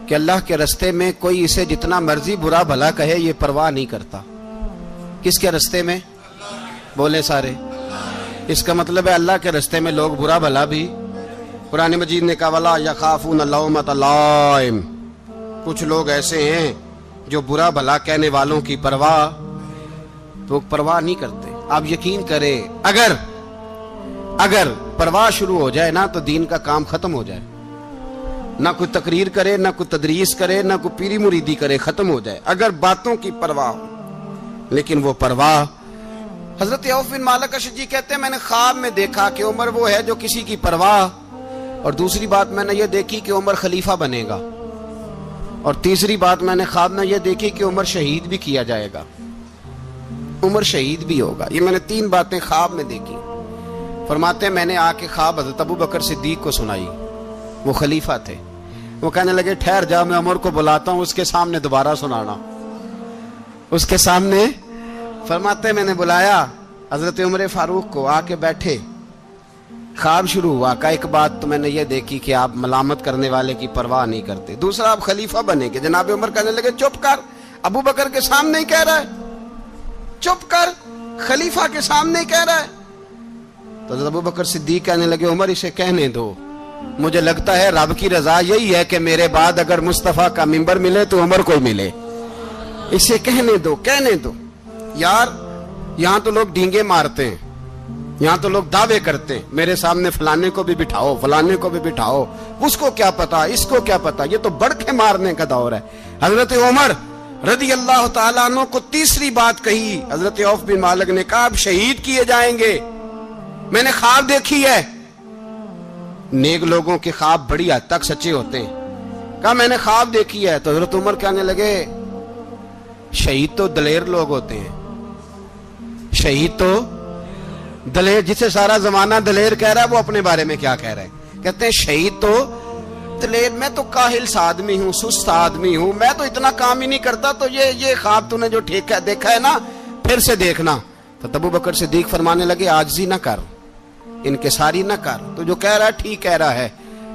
کہ اللہ کے رستے میں کوئی اسے جتنا مرضی برا بھلا کہے یہ پرواہ نہیں کرتا۔ کس کے رستے میں؟ بولے سارے۔ اس کا مطلب ہے اللہ کے رستے میں لوگ برا بھلا بھی، قرآن مجید نے کہا وَلَا يَخَافُونَ لَوْمَةَ لَائِمٍ، کچھ لوگ ایسے ہیں جو برا بھلا کہنے والوں کی پرواہ نہیں کرتے۔ آپ یقین کریں اگر پرواہ شروع ہو جائے نا تو دین کا کام ختم ہو جائے، نہ کوئی تقریر کرے، نہ کوئی تدریس کرے، نہ کوئی پیری مریدی کرے، ختم ہو جائے اگر باتوں کی پرواہ ہو۔ لیکن وہ پرواہ، حضرت عوف بن مالک اشجعی کہتے ہیں میں نے خواب میں دیکھا کہ عمر وہ ہے جو کسی کی پرواہ، اور دوسری بات میں نے یہ دیکھی کہ عمر خلیفہ بنے گا، اور تیسری بات میں نے خواب میں یہ دیکھی کہ عمر شہید بھی کیا جائے گا، عمر شہید بھی ہوگا۔ یہ میں نے 3 باتیں خواب میں دیکھی۔ فرماتے ہیں میں نے آ کے خواب حضرت ابو بکر صدیق کو سنائی، وہ خلیفہ تھے، وہ کہنے لگے ٹھہر جا میں عمر کو بلاتا ہوں، اس کے سامنے دوبارہ سنانا، اس کے سامنے۔ فرماتے ہیں میں نے بلایا حضرت عمر فاروق کو، آ کے بیٹھے، خواب شروع ہوا۔ کہ ایک بات تو میں نے یہ دیکھی کہ آپ ملامت کرنے والے کی پرواہ نہیں کرتے، دوسرا آپ خلیفہ بنے گے۔ جناب عمر کہنے لگے چپ کر، ابو بکر کے سامنے ہی کہہ رہا ہے، چپ کر، خلیفہ کے سامنے ہی کہہ رہا ہے۔ تو حضرت ابو بکر صدیق کہنے لگے عمر اسے کہنے دو، مجھے لگتا ہے رب کی رضا یہی ہے کہ میرے بعد اگر مصطفیٰ کا منبر ملے تو عمر کو ملے، اسے کہنے دو۔ یار یہاں تو لوگ ڈینگے مارتے ہیں، یہاں تو لوگ دعوے کرتے ہیں میرے سامنے فلانے کو بھی بٹھاؤ، فلانے کو بھی بٹھاؤ، اس کو کیا پتا، اس کو کیا پتا، یہ تو بڑکے مارنے کا دور ہے۔ حضرت عمر رضی اللہ تعالیٰ عنہ کو تیسری بات کہی، حضرت عوف بن مالک نے کہا آپ شہید کیے جائیں گے، میں نے خواب دیکھی ہے۔ نیک لوگوں کے خواب بڑی حد تک سچے ہوتے ہیں، کہا میں نے خواب دیکھی ہے۔ تو حضرت عمر کہنے لگے شہید تو دلیر لوگ ہوتے ہیں، شہید تو دلیر، جسے سارا زمانہ دلیر کہہ رہا ہے وہ اپنے بارے میں کیا کہہ رہے ہیں؟ کہتے ہیں شہید تو بتلے، میں تو کاہل سا آدمی ہوں، سست آدمی ہوں، میں تو اتنا کام ہی نہیں کرتا، تو یہ خواب تو نے جو دیکھا ہے نا پھر سے دیکھنا۔ تو ابو بکر صدیق فرمانے لگے عاجزی نہ کر، انکساری نہ کر، تو جو کہہ رہا ہے ٹھیک کہہ رہا ہے،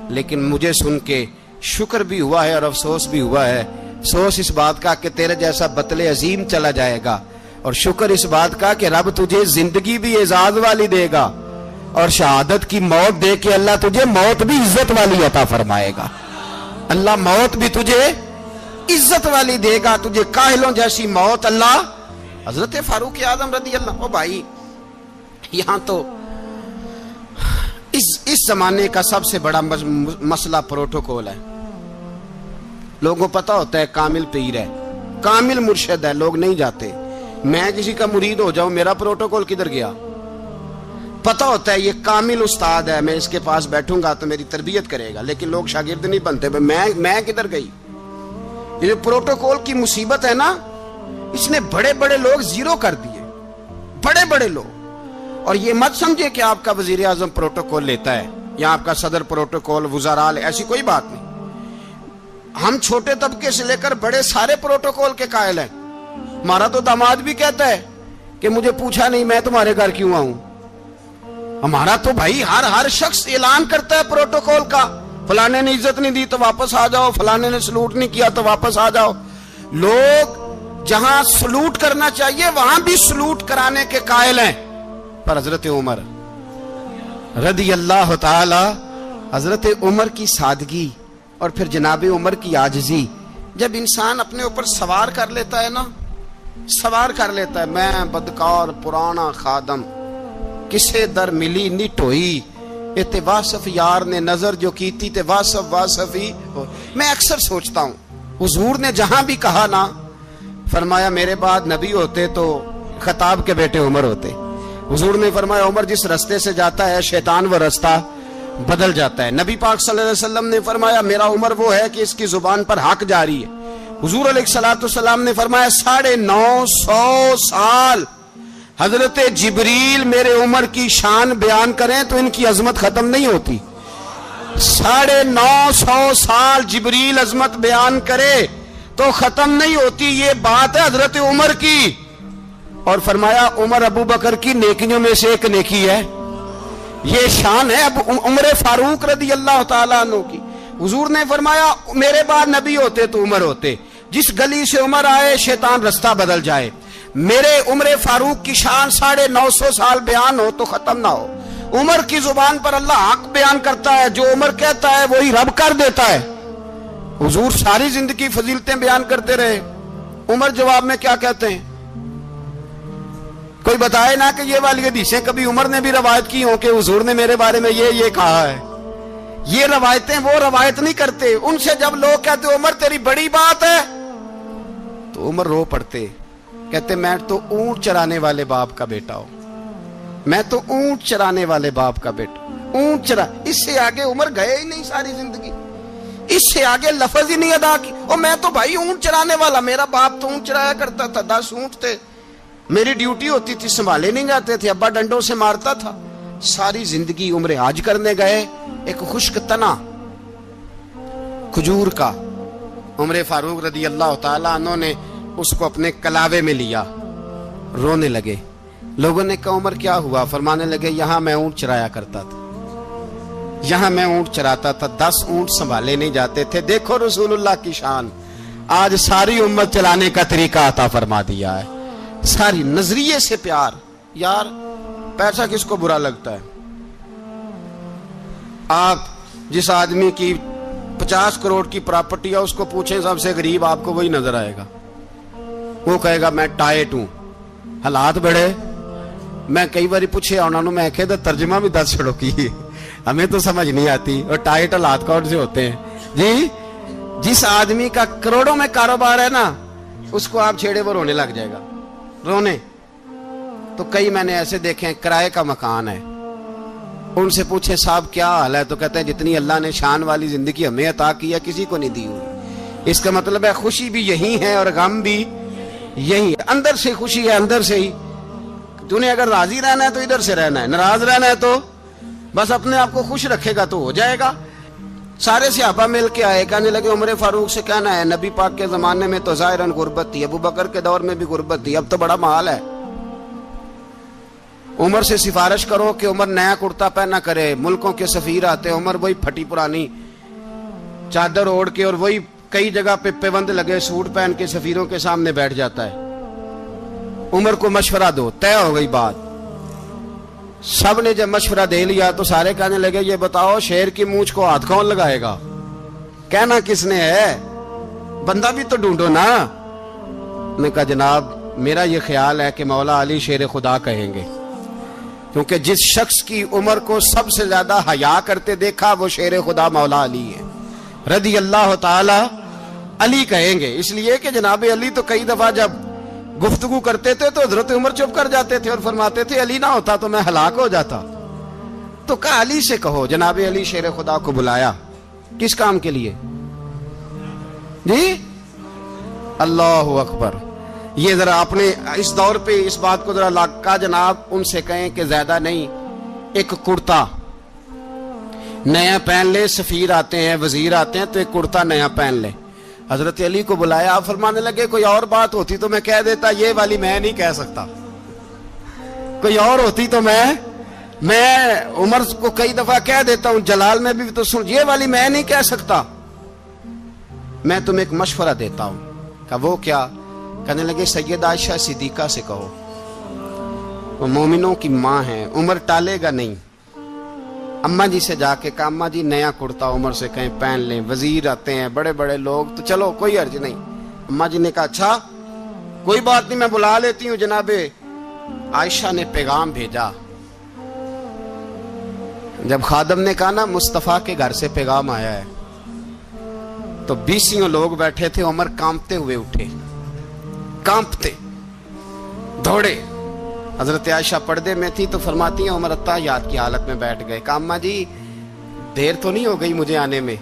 لیکن مجھے سن کے شکر بھی ہوا ہے اور افسوس بھی ہوا ہے۔ افسوس اس بات کا کہ تیرے جیسا بتلے عظیم چلا جائے گا، اور شکر اس بات کا کہ رب تجھے زندگی بھی اعزاز والی دے گا، اور شہادت کی موت دے کے اللہ تجھے موت بھی عزت والی عطا فرمائے گا۔ اللہ موت بھی تجھے عزت والی دے گا، تجھے کاہلوں جیسی موت اللہ۔ حضرت فاروق اعظم رضی اللہ، او بھائی یہاں تو اس زمانے کا سب سے بڑا مسئلہ پروٹوکول ہے۔ لوگوں پتہ ہوتا ہے کامل پیر ہے، کامل مرشد ہے، لوگ نہیں جاتے۔ میں کسی کا مرید ہو جاؤں، میرا پروٹوکول کدھر گیا؟ پتہ ہوتا ہے یہ کامل استاد ہے، میں اس کے پاس بیٹھوں گا تو میری تربیت کرے گا، لیکن لوگ شاگرد نہیں بنتے۔ میں کدھر گئی؟ یہ جو پروٹوکول کی مصیبت ہے نا، اس نے بڑے بڑے لوگ زیرو کر دیے، بڑے بڑے لوگ۔ اور یہ مت سمجھے کہ آپ کا وزیر اعظم پروٹوکول لیتا ہے یا آپ کا صدر پروٹوکول، وزراء، ایسی کوئی بات نہیں۔ ہم چھوٹے طبقے سے لے کر بڑے سارے پروٹوکول کے قائل ہیں۔ ہمارا تو داماد بھی کہتا ہے کہ مجھے پوچھا نہیں میں تمہارے گھر کیوں آؤں۔ ہمارا تو بھائی ہر شخص اعلان کرتا ہے پروٹوکول کا، فلانے نے عزت نہیں دی تو واپس آ جاؤ، فلانے نے سلوٹ نہیں کیا تو واپس آ جاؤ۔ لوگ جہاں سلوٹ کرنا چاہیے وہاں بھی سلوٹ کرانے کے قائل ہیں۔ پر حضرت عمر رضی اللہ تعالی، حضرت عمر کی سادگی اور پھر جناب عمر کی عاجزی، جب انسان اپنے اوپر سوار کر لیتا ہے نا، سوار کر لیتا ہے، میں بدکار پرانا خادم، کسے در ملی نٹ ہوئی، تے واصف یار نے نظر جو کی تھی تے واصف ہی ہو۔ میں اکثر سوچتا ہوں حضور نے جہاں بھی کہا نا، فرمایا میرے بعد نبی ہوتے تو خطاب کے بیٹے عمر ہوتے۔ حضور نے فرمایا عمر جس رستے سے جاتا ہے شیطان وہ رستہ بدل جاتا ہے۔ نبی پاک صلی اللہ علیہ وسلم نے فرمایا میرا عمر وہ ہے کہ اس کی زبان پر حق جاری ہے۔ حضور علیہ السلام نے فرمایا 950 سال حضرت جبریل میرے عمر کی شان بیان کریں تو ان کی عظمت ختم نہیں ہوتی۔ 950 سال جبریل عظمت بیان کرے تو ختم نہیں ہوتی۔ یہ بات ہے حضرت عمر کی، اور فرمایا عمر ابو بکر کی نیکیوں میں سے ایک نیکی ہے، یہ شان ہے اب عمر فاروق رضی اللہ تعالیٰ عنہ کی۔ حضور نے فرمایا میرے بعد نبی ہوتے تو عمر ہوتے، جس گلی سے عمر آئے شیطان رستہ بدل جائے۔ میرے عمر فاروق کی شان 950 سال بیان ہو تو ختم نہ ہو۔ عمر کی زبان پر اللہ حق بیان کرتا ہے، جو عمر کہتا ہے وہی رب کر دیتا ہے۔ حضور ساری زندگی فضیلتیں بیان کرتے رہے، عمر جواب میں کیا کہتے ہیں؟ کوئی بتائے نا کہ یہ والی حدیثیں کبھی عمر نے بھی روایت کی ہوں کہ حضور نے میرے بارے میں یہ کہا ہے۔ یہ روایتیں وہ روایت نہیں کرتے، ان سے جب لوگ کہتے عمر تیری بڑی بات ہے تو عمر رو پڑتے، کہتے میں تو اونٹ چرانے والے باپ کا بیٹا ہوں، میں تو اونٹ چرانے والے باپ کا بیٹا، اونٹ چرا۔ اس سے آگے عمر گئے ہی نہیں ساری زندگی، اس سے آگے لفظ ہی نہیں ادا کی۔ اور میں تو بھائی اونٹ چرانے والا، میرا باپ تو اونٹ چرایا کرتا تھا، 10 اونٹ تھے، میری ڈیوٹی ہوتی تھی، سنبھالے نہیں جاتے تھے، ابا ڈنڈوں سے مارتا تھا۔ ساری زندگی عمر حج کرنے گئے، ایک خشک تنا کھجور کا عمر فاروق رضی اللہ تعالیٰ عنہ نے اس کو اپنے کلاوے میں لیا، رونے لگے۔ لوگوں نے کہا عمر کیا ہوا؟ فرمانے لگے یہاں میں اونٹ چرایا کرتا تھا، یہاں میں اونٹ چراتا تھا، 10 اونٹ سنبھالے نہیں جاتے تھے۔ دیکھو رسول اللہ کی شان، آج ساری امت چلانے کا طریقہ عطا فرما دیا ہے، ساری نظریے سے پیار۔ یار پیسہ کس کو برا لگتا ہے؟ آپ جس آدمی کی 50 کروڑ کی پراپرٹی ہے اس کو پوچھیں سب سے غریب، آپ کو وہی نظر آئے گا، وہ کہے گا میں ٹائٹ ہوں، حالات بڑے۔ میں کئی باری پوچھے انہوں نے، میں کہتا ترجمہ بھی 10 چھڑوں کی، ہمیں تو سمجھ نہیں آتی، اور ٹائٹ حالات کون سے ہوتے ہیں جی؟ جس آدمی کا کروڑوں میں کاروبار ہے نا، اس کو آپ چھیڑے وہ رونے لگ جائے گا، رونے۔ تو کئی میں نے ایسے دیکھے ہیں کرائے کا مکان ہے، ان سے پوچھے صاحب کیا حال ہے، تو کہتے ہیں جتنی اللہ نے شان والی زندگی ہمیں عطا کی ہے کسی کو نہیں دی ہوئی۔ اس کا مطلب ہے خوشی بھی یہی ہے اور غم بھی یہی ہے، اندر سے خوشی ہے، اندر سے ہی۔ تو نے اگر راضی رہنا ہے تو ادھر سے رہنا ہے، ناراض رہنا ہے تو بس اپنے آپ کو خوش رکھے گا تو ہو جائے گا۔ سارے صحابہ مل کے آئے, کہنے لگے عمر فاروق سے کہنا ہے نبی پاک کے زمانے میں تو ظاہراً غربت تھی, ابو بکر کے دور میں بھی غربت تھی, اب تو بڑا محال ہے. عمر سے سفارش کرو کہ عمر نیا کرتا پہنا کرے. ملکوں کے سفیر آتے, عمر وہی پھٹی پرانی چادر اوڑھ کے اور وہی کئی جگہ پہ پیوند لگے سوٹ پہن کے سفیروں کے سامنے بیٹھ جاتا ہے. عمر کو مشورہ دو, طے ہو گئی بات. سب نے جب مشورہ دے لیا تو سارے کہنے لگے یہ بتاؤ شیر کی مونچھ کو ہاتھ کون لگائے گا, کہنا کس نے ہے, بندہ بھی تو ڈھونڈو نا. نے کہا جناب میرا یہ خیال ہے کہ مولا علی شیر خدا کہیں گے, کیونکہ جس شخص کی عمر کو سب سے زیادہ حیا کرتے دیکھا وہ شیر خدا مولا علی ہے رضی اللہ تعالی علی کہیں گے. اس لیے کہ جناب علی تو کئی دفعہ جب گفتگو کرتے تھے تو حضرت عمر چپ کر جاتے تھے اور فرماتے تھے علی نہ ہوتا تو میں ہلاک ہو جاتا. تو کہا علی سے کہو. جناب علی شیر خدا کو بلایا, کس کام کے لیے جی؟ اللہ اکبر. یہ ذرا اپنے اس دور پہ اس بات کو ذرا کہا جناب ان سے کہیں کہ زیادہ نہیں, ایک کرتا نیا پہن لے, سفیر آتے ہیں وزیر آتے ہیں تو ایک کرتا نیا پہن لے. حضرت علی کو بلایا, آپ فرمانے لگے کوئی اور بات ہوتی تو میں کہہ دیتا, یہ والی میں نہیں کہہ سکتا. کوئی اور ہوتی تو میں عمر کو کئی دفعہ کہہ دیتا ہوں, جلال میں بھی تو سن, یہ والی میں نہیں کہہ سکتا. میں تمہیں ایک مشورہ دیتا ہوں. کہا وہ کیا؟ کہنے لگے سید عائشہ صدیقہ سے کہو, وہ مومنوں کی ماں ہیں, عمر ٹالے گا نہیں. اماں جی سے جا کے کہا اماں جی نیا کرتا عمر سے کہیں پہن لیں, وزیر آتے ہیں بڑے بڑے لوگ تو چلو کوئی حرج نہیں. اماں جی نے کہا اچھا کوئی بات نہیں میں بلا لیتی ہوں. جناب عائشہ نے پیغام بھیجا. جب خادم نے کہا نا مصطفیٰ کے گھر سے پیغام آیا ہے, تو 20 لوگ بیٹھے تھے. عمر کانپتے ہوئے اٹھے, کانپتے دوڑے. حضرت عائشہ پردے میں تھی تو فرماتی ہیں عمر اتحیات کی حالت میں بیٹھ گئے. کہا اماں جی دیر تو نہیں ہو گئی مجھے آنے میں؟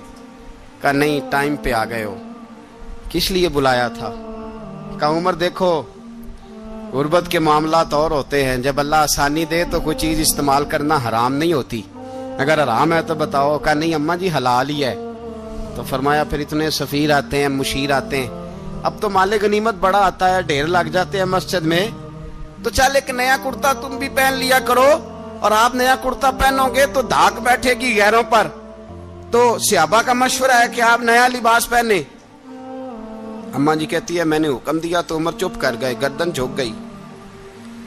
کہا نہیں ٹائم پہ آ گئے ہو. کس لیے بلایا تھا؟ کہا عمر دیکھو غربت کے معاملات اور ہوتے ہیں, جب اللہ آسانی دے تو کوئی چیز استعمال کرنا حرام نہیں ہوتی, اگر حرام ہے تو بتاؤ. کہا نہیں اماں جی حلال ہی ہے. تو فرمایا پھر اتنے سفیر آتے ہیں مشیر آتے ہیں, اب تو مال غنیمت بڑا آتا ہے, ڈھیر لگ جاتے ہیں مسجد میں, تو چل ایک نیا کرتا تم بھی پہن لیا کرو. اور آپ نیا کرتا پہنو گے تو دھاک بیٹھے گی غیروں پر. تو صحابہ کا مشورہ ہے کہ آپ نیا لباس پہنے. اماں جی کہتی ہے میں نے حکم دیا تو عمر چپ کر گئے, گردن جھک گئی.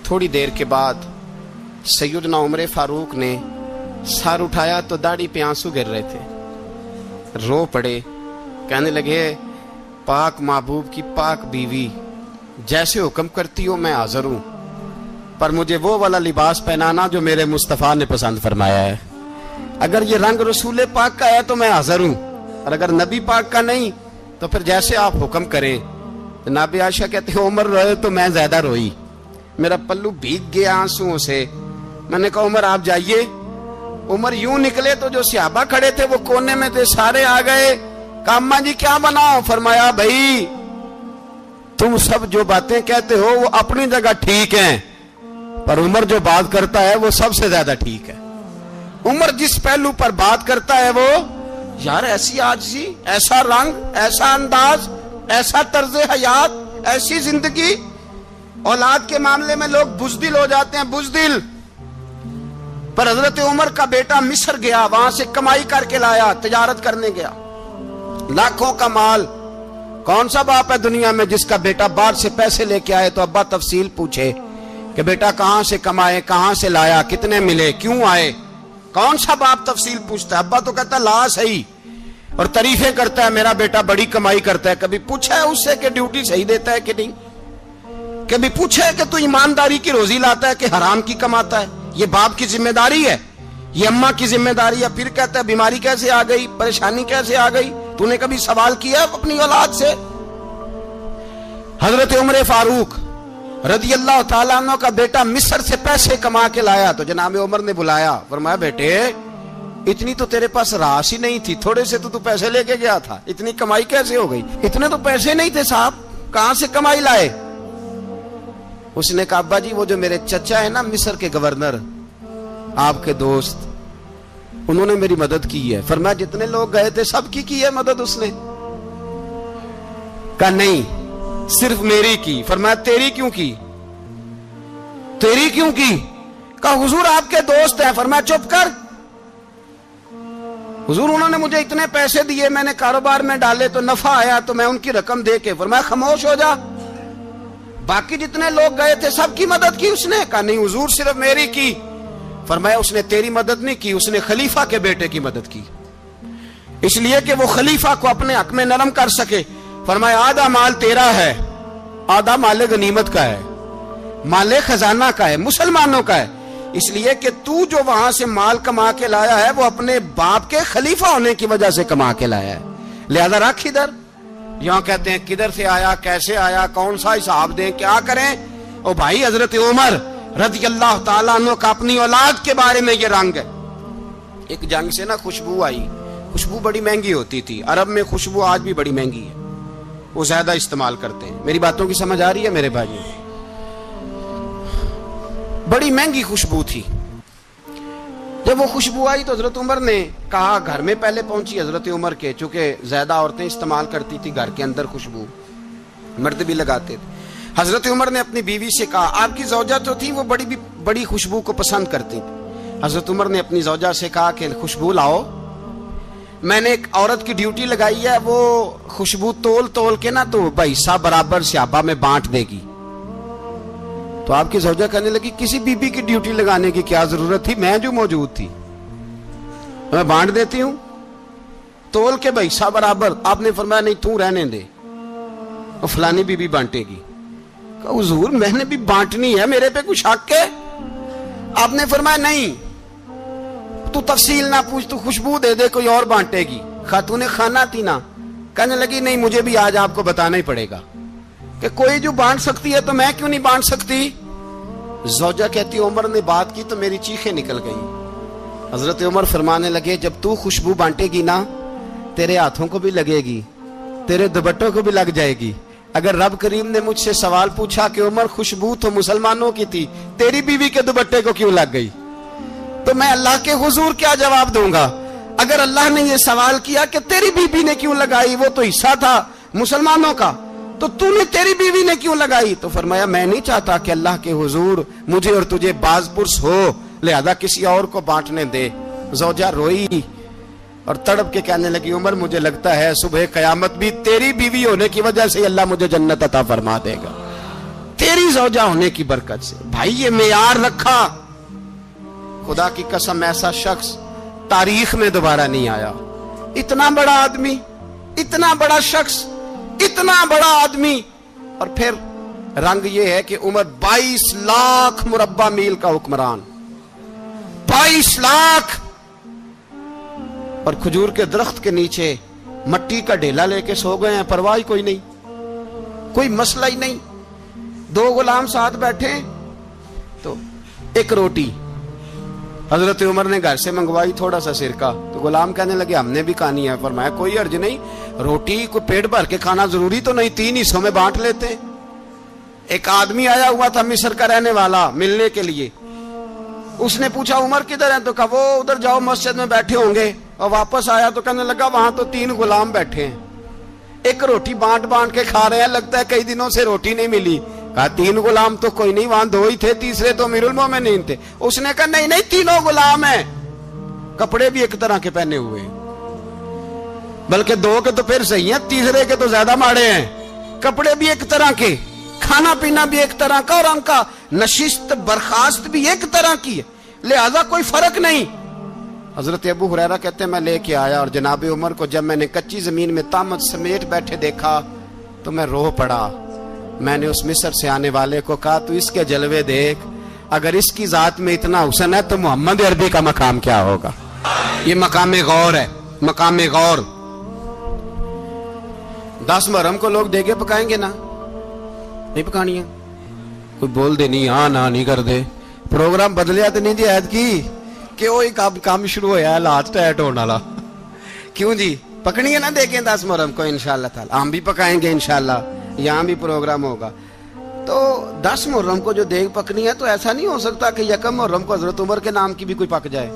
تھوڑی دیر کے بعد سیدنا عمر فاروق نے سر اٹھایا تو داڑھی پہ آنسو گر رہے تھے, رو پڑے. کہنے لگے پاک محبوب کی پاک بیوی جیسے حکم کرتی ہو میں حاضر ہوں, پر مجھے وہ والا لباس پہنانا جو میرے مصطفیٰ نے پسند فرمایا ہے. اگر یہ رنگ رسول پاک کا ہے تو میں حاضر ہوں, اور اگر نبی پاک کا نہیں تو پھر جیسے آپ حکم کریں. جناب عائشہ کہتے ہیں عمر روئے تو میں زیادہ روئی, میرا پلو بھیگ گیا آنسوؤں سے. میں نے کہا عمر آپ جائیے. عمر یوں نکلے تو جو صحابہ کھڑے تھے وہ کونے میں تھے, سارے آ گئے. کہا اماں جی کیا بناؤ؟ فرمایا بھائی تم سب جو باتیں کہتے ہو وہ اپنی جگہ ٹھیک ہیں, پر عمر جو بات کرتا ہے وہ سب سے زیادہ ٹھیک ہے. عمر جس پہلو پر بات کرتا ہے وہ یار ایسی عاجزی, ایسا رنگ, ایسا انداز, ایسا طرز حیات, ایسی زندگی. اولاد کے معاملے میں لوگ بزدل ہو جاتے ہیں, بزدل. پر حضرت عمر کا بیٹا مصر گیا, وہاں سے کمائی کر کے لایا, تجارت کرنے گیا, لاکھوں کا مال. کون سا باپ ہے دنیا میں جس کا بیٹا باہر سے پیسے لے کے آئے تو ابا تفصیل پوچھے کہ بیٹا کہاں سے کمائے, کہاں سے لایا, کتنے ملے, کیوں آئے؟ کون سا باپ تفصیل پوچھتا ہے؟ ابا تو کہتا ہے لا صحیح, اور تعریفیں کرتا ہے میرا بیٹا بڑی کمائی کرتا ہے. کبھی پوچھا ہے اس سے کہ ڈیوٹی صحیح دیتا ہے کہ نہیں؟ کبھی پوچھا ہے کہ تو ایمانداری کی روزی لاتا ہے کہ حرام کی کماتا ہے؟ یہ باپ کی ذمہ داری ہے, یہ اماں کی ذمہ داری ہے. پھر کہتا ہے بیماری کیسے آ گئی, پریشانی کیسے آ گئی, تو نے کبھی سوال کیا اپنی اولاد سے؟ حضرت عمر فاروق رضی اللہ تعالیٰ عنہ کا بیٹا مصر سے پیسے کما کے لایا تو جناب عمر نے بلایا, فرمایا بیٹے اتنی تو تیرے پاس راس ہی نہیں تھی, تھوڑے سے تو پیسے لے کے گیا تھا, اتنی کمائی کیسے ہو گئی؟ اتنے تو پیسے نہیں تھے صاحب, کہاں سے کمائی لائے؟ اس نے کہا ابا جی وہ جو میرے چچا ہے نا مصر کے گورنر, آپ کے دوست, انہوں نے میری مدد کی ہے. فرمایا جتنے لوگ گئے تھے سب کی ہے مدد اس نے؟ کہا نہیں صرف میری کی. فرمایا تیری کیوں کی؟ تیری کیوں کی؟ کہا حضور آپ کے دوست ہیں. فرمایا چپ کر حضور انہوں نے مجھے اتنے پیسے دیے, میں نے کاروبار میں ڈالے تو نفع آیا تو میں ان کی رقم دے کے. فرمایا خاموش ہو جا, باقی جتنے لوگ گئے تھے سب کی مدد کی اس نے؟ کہا نہیں حضور صرف میری کی. فرمایا اس نے تیری مدد نہیں کی, اس نے خلیفہ کے بیٹے کی مدد کی, اس لیے کہ وہ خلیفہ کو اپنے حق میں نرم کر سکے. فرمایا آدھا مال تیرا ہے, آدھا مال غنیمت کا ہے, مال خزانہ کا ہے, مسلمانوں کا ہے, اس لیے کہ تو جو وہاں سے مال کما کے لایا ہے وہ اپنے باپ کے خلیفہ ہونے کی وجہ سے کما کے لایا ہے, لہذا رکھ ادھر. یہاں کہتے ہیں کدھر سے آیا, کیسے آیا, کون سا حساب دیں, کیا کریں؟ او بھائی حضرت عمر رضی اللہ تعالیٰ عنہ کا اپنی اولاد کے بارے میں یہ رنگ ہے. ایک جنگ سے نا خوشبو آئی, خوشبو بڑی مہنگی ہوتی تھی, عرب میں خوشبو آج بھی بڑی مہنگی ہے, وہ زیادہ استعمال کرتے ہیں. میری باتوں کی سمجھ آ رہی ہے میرے بھائی؟ بڑی مہنگی خوشبو تھی. جب وہ خوشبو آئی تو حضرت عمر نے کہا, گھر میں پہلے پہنچی حضرت عمر کے, چونکہ زیادہ عورتیں استعمال کرتی تھی گھر کے اندر خوشبو, مرد بھی لگاتے تھے. حضرت عمر نے اپنی بیوی سے کہا, آپ کی زوجہ تو تھی وہ بڑی خوشبو کو پسند کرتی تھی. حضرت عمر نے اپنی زوجہ سے کہا کہ خوشبو لاؤ, میں نے ایک عورت کی ڈیوٹی لگائی ہے, وہ خوشبو تول کے نا تو حصہ برابر صحابہ میں بانٹ دے گی. تو آپ کی زوجہ کہنے لگی کسی بی بی کی ڈیوٹی لگانے کی کیا ضرورت تھی, میں جو موجود تھی میں بانٹ دیتی ہوں تول کے حصہ برابر. آپ نے فرمایا نہیں تو رہنے دے, اور فلانی بی بی بانٹے گی. کہا حضور میں نے بھی بانٹنی ہے, میرے پہ کچھ حق ہے؟ آپ نے فرمایا نہیں تو تفصیل نہ پوچھ, تو خوشبو دے دے, کوئی اور بانٹے گی. خاتون خانہ تھی نا, کہنے لگی نہیں مجھے بھی آج آپ کو بتانا ہی پڑے گا کہ کوئی جو بانٹ سکتی ہے تو میں کیوں نہیں بانٹ سکتی. زوجہ کہتی عمر نے بات کی تو میری چیخیں نکل گئی. حضرت عمر فرمانے لگے جب تو خوشبو بانٹے گی نا تیرے ہاتھوں کو بھی لگے گی, تیرے دوپٹوں کو بھی لگ جائے گی. اگر رب کریم نے مجھ سے سوال پوچھا کہ عمر خوشبو تو مسلمانوں کی تھی, تیری بیوی کے دوپٹے کو کیوں لگ گئی, تو میں اللہ کے حضور کیا جواب دوں گا؟ اگر اللہ نے یہ سوال کیا کہ تیری بیوی نے کیوں لگائی, وہ تو حصہ تھا مسلمانوں کا, تو نے تیری بیوی نے کیوں لگائی؟ تو فرمایا میں نہیں چاہتا کہ اللہ کے حضور مجھے اور تجھے باز پرس ہو, لہذا کسی اور کو بانٹنے دے. زوجہ روئی اور تڑپ کے کہنے لگی عمر مجھے لگتا ہے صبح قیامت بھی تیری بیوی ہونے کی وجہ سے اللہ مجھے جنت عطا فرما دے گا, تیری زوجہ ہونے کی برکت سے. بھائی یہ معیار رکھا, خدا کی قسم ایسا شخص تاریخ میں دوبارہ نہیں آیا. اتنا بڑا آدمی, اتنا بڑا شخص, اتنا بڑا آدمی, اور پھر رنگ یہ ہے کہ عمر 22 لاکھ مربع میل کا حکمران, 22 لاکھ, اور کھجور کے درخت کے نیچے مٹی کا ڈھیلا لے کے سو گئے ہیں, پرواہ کوئی نہیں, کوئی مسئلہ ہی نہیں. 2 غلام ساتھ بیٹھے تو ایک روٹی حضرت عمر نے گھر سے منگوائی, تھوڑا سا سرکہ, تو غلام کہنے لگے ہم نے بھی کھانی ہے. فرمایا کوئی حرج نہیں, روٹی کو پیٹ بھر کے کھانا ضروری تو نہیں, 3 حصوں میں بانٹ لیتے ہیں. ایک آدمی آیا ہوا تھا مصر کا رہنے والا ملنے کے لیے, اس نے پوچھا عمر کدھر ہیں, تو کہا وہ ادھر جاؤ مسجد میں بیٹھے ہوں گے. اور واپس آیا تو کہنے لگا وہاں تو 3 غلام بیٹھے ہیں, ایک روٹی بانٹ کے کھا رہے ہیں, لگتا ہے کئی دنوں سے روٹی نہیں ملی. کہا 3 غلام تو کوئی نہیں, وہاں 2 ہی تھے, تیسرے تو امیر المومنین تھے. اس نے کہا نہیں 3 غلام ہیں, کپڑے بھی ایک طرح کے پہنے ہوئے, بلکہ 2 کے تو پھر صحیح ہیں, تیسرے کے تو زیادہ ماڑے ہیں. کپڑے بھی ایک طرح کے, کھانا پینا بھی ایک طرح کا, اور ان کا نشست برخاست بھی ایک طرح کی ہے, لہذا کوئی فرق نہیں. حضرت ابو ہریرہ کہتے ہیں میں لے کے آیا, اور جناب عمر کو جب میں نے کچی زمین میں تامت سمیٹ بیٹھے دیکھا تو میں رو پڑا. میں نے اس مصر سے آنے والے کو کہا تو اس کے جلوے دیکھ, اگر اس کی ذات میں اتنا حسن ہے تو محمد عربی کا مقام کیا ہوگا. یہ مقام غور ہے, مقام غور. 10 محرم کو لوگ دیگے پکائیں گے نا, نہیں پکانی ہے, کوئی بول دے نہیں, ہاں نہ نہیں کر دے, پروگرام بدلیا تو نہیں جی عید کی کہ وہ کام شروع ہویا ہے لات ٹائٹ ہونے والا. کیوں جی پکنی ہے نا دیکھیں 10 محرم کو انشاءاللہ تعالی, ہم بھی پکائیں گے انشاءاللہ, یہاں بھی پروگرام ہوگا. تو 10 محرم کو جو دیگ پکنی ہے تو ایسا نہیں ہو سکتا کہ 1 محرم کو حضرت عمر کے نام کی بھی کوئی پک جائے.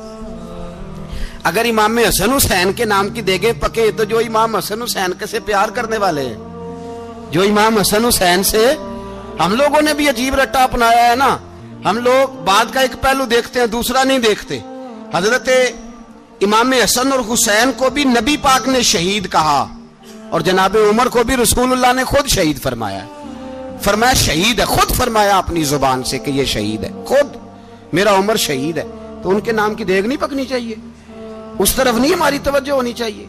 اگر امام حسن حسین کے نام کی دیگیں پکے تو جو امام حسن حسین کے سے پیار کرنے والے ہیں، جو امام حسن حسین سے، ہم لوگوں نے بھی عجیب رٹا اپنایا ہے نا. ہم لوگ بات کا ایک پہلو دیکھتے ہیں، دوسرا نہیں دیکھتے. حضرت امام حسن اور حسین کو بھی نبی پاک نے شہید کہا، اور جناب عمر کو بھی رسول اللہ نے خود شہید فرمایا. فرمایا شہید ہے، خود فرمایا اپنی زبان سے کہ یہ شہید ہے، خود میرا عمر شہید ہے. تو ان کے نام کی دیگ نہیں پکنی چاہیے، اس طرف نہیں ہماری توجہ ہونی چاہیے.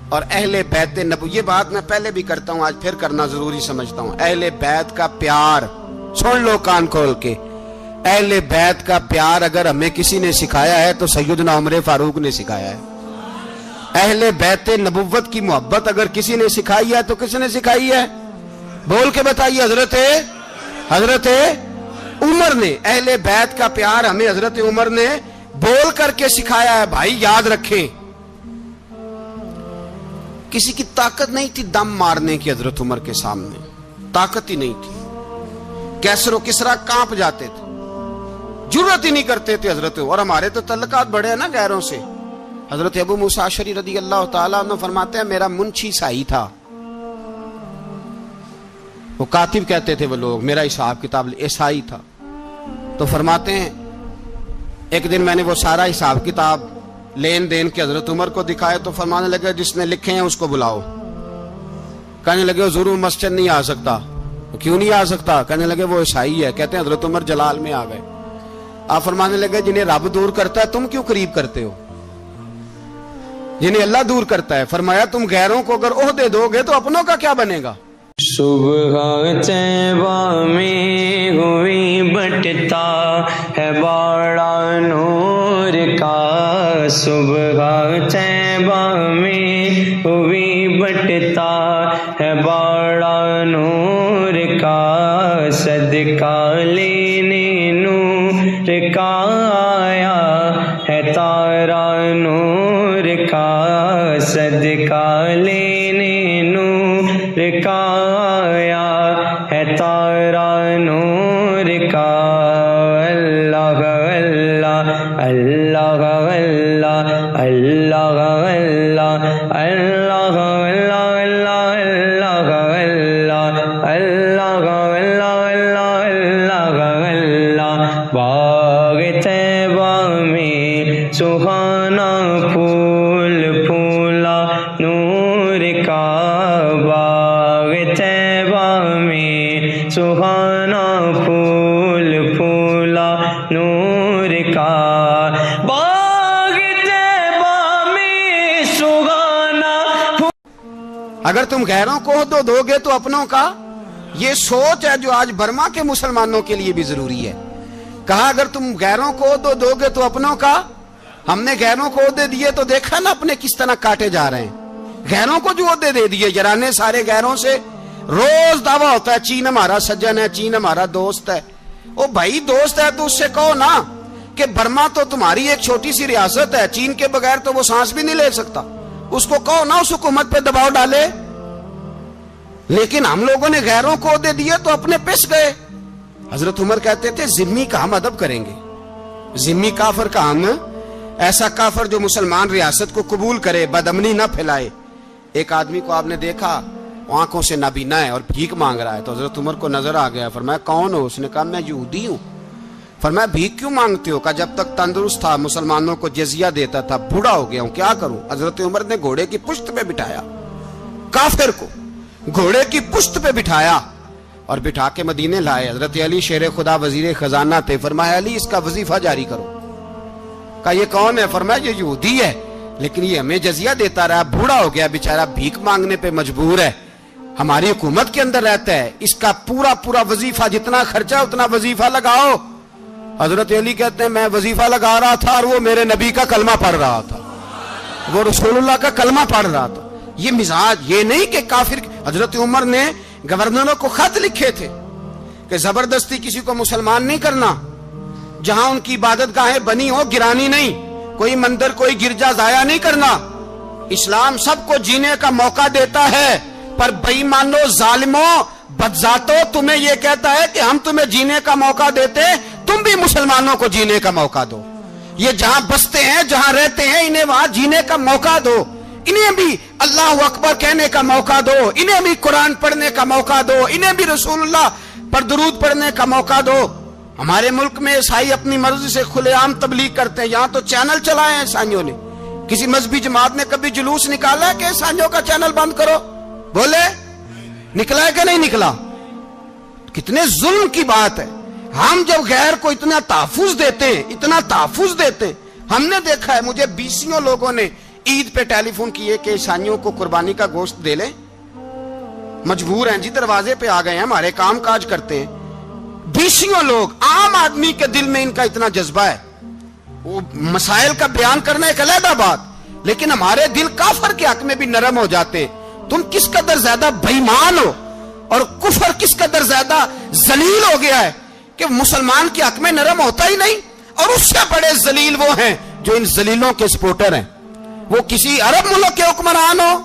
اور اہل بیت نبوی، یہ بات میں پہلے بھی کرتا ہوں، آج پھر کرنا ضروری سمجھتا ہوں. اہل بیت کا پیار، سن لو کان کھول کے، اہل بیت کا پیار اگر ہمیں کسی نے سکھایا ہے تو سیدنا عمر فاروق نے سکھایا ہے. اہل بیت نبوت کی محبت اگر کسی نے سکھائی ہے تو کس نے سکھائی ہے؟ بول کے بتائیے. حضرت عمر نے. اہل بیت کا پیار ہمیں حضرت عمر نے بول کر کے سکھایا ہے. بھائی یاد رکھیں، کسی کی طاقت نہیں تھی دم مارنے کی حضرت عمر کے سامنے، طاقت ہی نہیں تھی. کیسر و کسرا کانپ جاتے تھے، جرأت ہی نہیں کرتے تھے حضرت. اور ہمارے تو تعلقات بڑے ہیں نا غیروں سے. حضرت ابو موسیٰ اشعری رضی اللہ تعالیٰ عنہ فرماتے ہیں میرا منشی سائی تھا، وہ کاتب کہتے تھے وہ لوگ، میرا حساب کتاب عیسائی تھا. تو فرماتے ہیں ایک دن میں نے وہ سارا حساب کتاب لین دین کے حضرت عمر کو دکھائے تو فرمانے لگے جس نے لکھے ہیں اس کو بلاؤ. کہنے لگے حضور مسجد نہیں آ سکتا. کیوں نہیں آ سکتا؟ کہنے لگے وہ عیسائی ہے. کہتے ہیں حضرت عمر جلال میں آ گئے. آپ فرمانے لگے جنہیں رب دور کرتا ہے تم کیوں قریب کرتے ہو؟ جنہیں اللہ دور کرتا ہے. فرمایا تم غیروں کو اگر عہدے دو گے تو اپنوں کا کیا بنے گا؟ صبح طیبہ میں ہوئی بٹتا ہے باڑا نور کا، صبح طیبہ میں ہوئی بٹتا ہے باڑا نور کا، صدقہ لینے نور کا آیا ہے تارا نور کا، صدقہ لینے نور کا آیا ہے تارا نور کا. اللہ اللہ اللہ اللہ اللہ اللہ اللہ اللہ اللہ. باغ طیبہ میں سہانا پھول پھولا نور کا، باغ طیبہ میں سہانا پھول پھولا نور کا، باغ طیبہ میں سہانا. اگر تم غیروں کو عہدہ دو گے تو اپنوں کا. یہ سوچ ہے جو آج برما کے مسلمانوں کے لیے بھی ضروری ہے. کہا اگر تم غیروں کو عہدہ دو گے تو اپنوں کا. ہم نے غیروں کو عہدے دیے تو دیکھا نا اپنے کس طرح کاٹے جا رہے ہیں. غیروں کو جو عہدے دے دیے یرانے سارے غیروں سے. روز دعویٰ ہوتا ہے چین ہمارا سجن ہے، چین ہمارا دوست ہے. او بھائی دوست ہے تو اس سے کہو نا کہ برما تو تمہاری ایک چھوٹی سی ریاست ہے، چین کے بغیر تو وہ سانس بھی نہیں لے سکتا. اس کو کہو نا اس حکومت پہ دباؤ ڈالے. لیکن ہم لوگوں نے غیروں کو عہدے دیے تو اپنے پس گئے. حضرت عمر کہتے تھے ذمی کا ہم ادب کریں گے، ذمی کافر کا ہم، ایسا کافر جو مسلمان ریاست کو قبول کرے، بدامنی نہ پھیلائے. ایک آدمی کو آپ نے دیکھا آنکھوں سے نابینا ہے اور بھیک مانگ رہا ہے. تو حضرت عمر کو نظر آ گیا. فرمایا کون ہو؟ اس نے کہا میں یہودی ہوں. فرمایا بھیک کیوں مانگتے ہو؟ کہا جب تک تندرست تھا مسلمانوں کو جزیہ دیتا تھا، بوڑھا ہو گیا ہوں کیا کروں. حضرت عمر نے گھوڑے کی پشت پہ بٹھایا، کافر کو گھوڑے کی پشت پہ بٹھایا اور بٹھا کے مدینے لائے. حضرت علی شیر خدا وزیر خزانہ تھے. فرمایا علی اس کا وظیفہ جاری کرو. کہا یہ کون ہے؟ فرمایا یہ یہودی ہے لیکن یہ ہمیں جزیہ دیتا رہا، بوڑھا ہو گیا بیچارہ، بھیک مانگنے پہ مجبور ہے، ہماری حکومت کے اندر رہتا ہے، اس کا پورا وظیفہ جتنا خرچہ اتنا وظیفہ لگاؤ. حضرت علی کہتے ہیں میں وظیفہ لگا رہا تھا اور وہ میرے نبی کا کلمہ پڑھ رہا تھا، وہ رسول اللہ کا کلمہ پڑھ رہا تھا. یہ مزاج، یہ نہیں کہ کافر. حضرت عمر نے گورنروں کو خط لکھے تھے کہ زبردستی کسی کو مسلمان نہیں کرنا، جہاں ان کی عبادت گاہیں بنی ہو گرانی نہیں، کوئی مندر کوئی گرجا ضائع نہیں کرنا. اسلام سب کو جینے کا موقع دیتا ہے، پر بے ایمانو ظالموں بدذاتوں تمہیں یہ کہتا ہے کہ ہم تمہیں جینے کا موقع دیتے، تم بھی مسلمانوں کو جینے کا موقع دو. یہ جہاں بستے ہیں جہاں رہتے ہیں انہیں وہاں جینے کا موقع دو, انہیں بھی اللہ اکبر کہنے کا موقع دو, انہیں بھی قرآن پڑھنے کا موقع دو, انہیں بھی رسول اللہ پر درود پڑھنے کا موقع دو. ہمارے ملک میں عیسائی اپنی مرضی سے کھلے عام تبلیغ کرتے ہیں. یہاں تو چینل چلائے ہیں عیسائیوں نے. کسی مذہبی جماعت نے کبھی جلوس نکالا ہے کہ عیسائیوں کا چینل بند کرو؟ بولے نکلا ہے کہ نہیں نکلا؟ کتنے ظلم کی بات ہے. ہم جب غیر کو اتنا تحفظ دیتے ہیں, اتنا تحفظ دیتے ہیں, ہم نے دیکھا ہے, مجھے بیسیوں لوگوں نے عید پہ ٹیلی فون کیے کہ عیسائیوں کو قربانی کا گوشت دے لیں, مجبور ہیں جی, دروازے پہ آ گئے ہیں, ہمارے کام کاج کرتے ہیں. بیسیوں لوگ, عام آدمی کے دل میں ان کا اتنا جذبہ ہے. وہ مسائل کا بیان کرنا ایک علیحدہ بات, لیکن ہمارے دل کافر کے حق میں بھی نرم ہو جاتے ہیں. تم کس قدر زیادہ بے ایمان ہو اور کفر کس قدر زیادہ ذلیل ہو گیا ہے کہ مسلمان کے حق میں نرم ہوتا ہی نہیں. اور اس سے بڑے ذلیل وہ ہیں جو ان ذلیلوں کے سپورٹر ہیں. وہ کسی عرب ملک کے حکمران ہو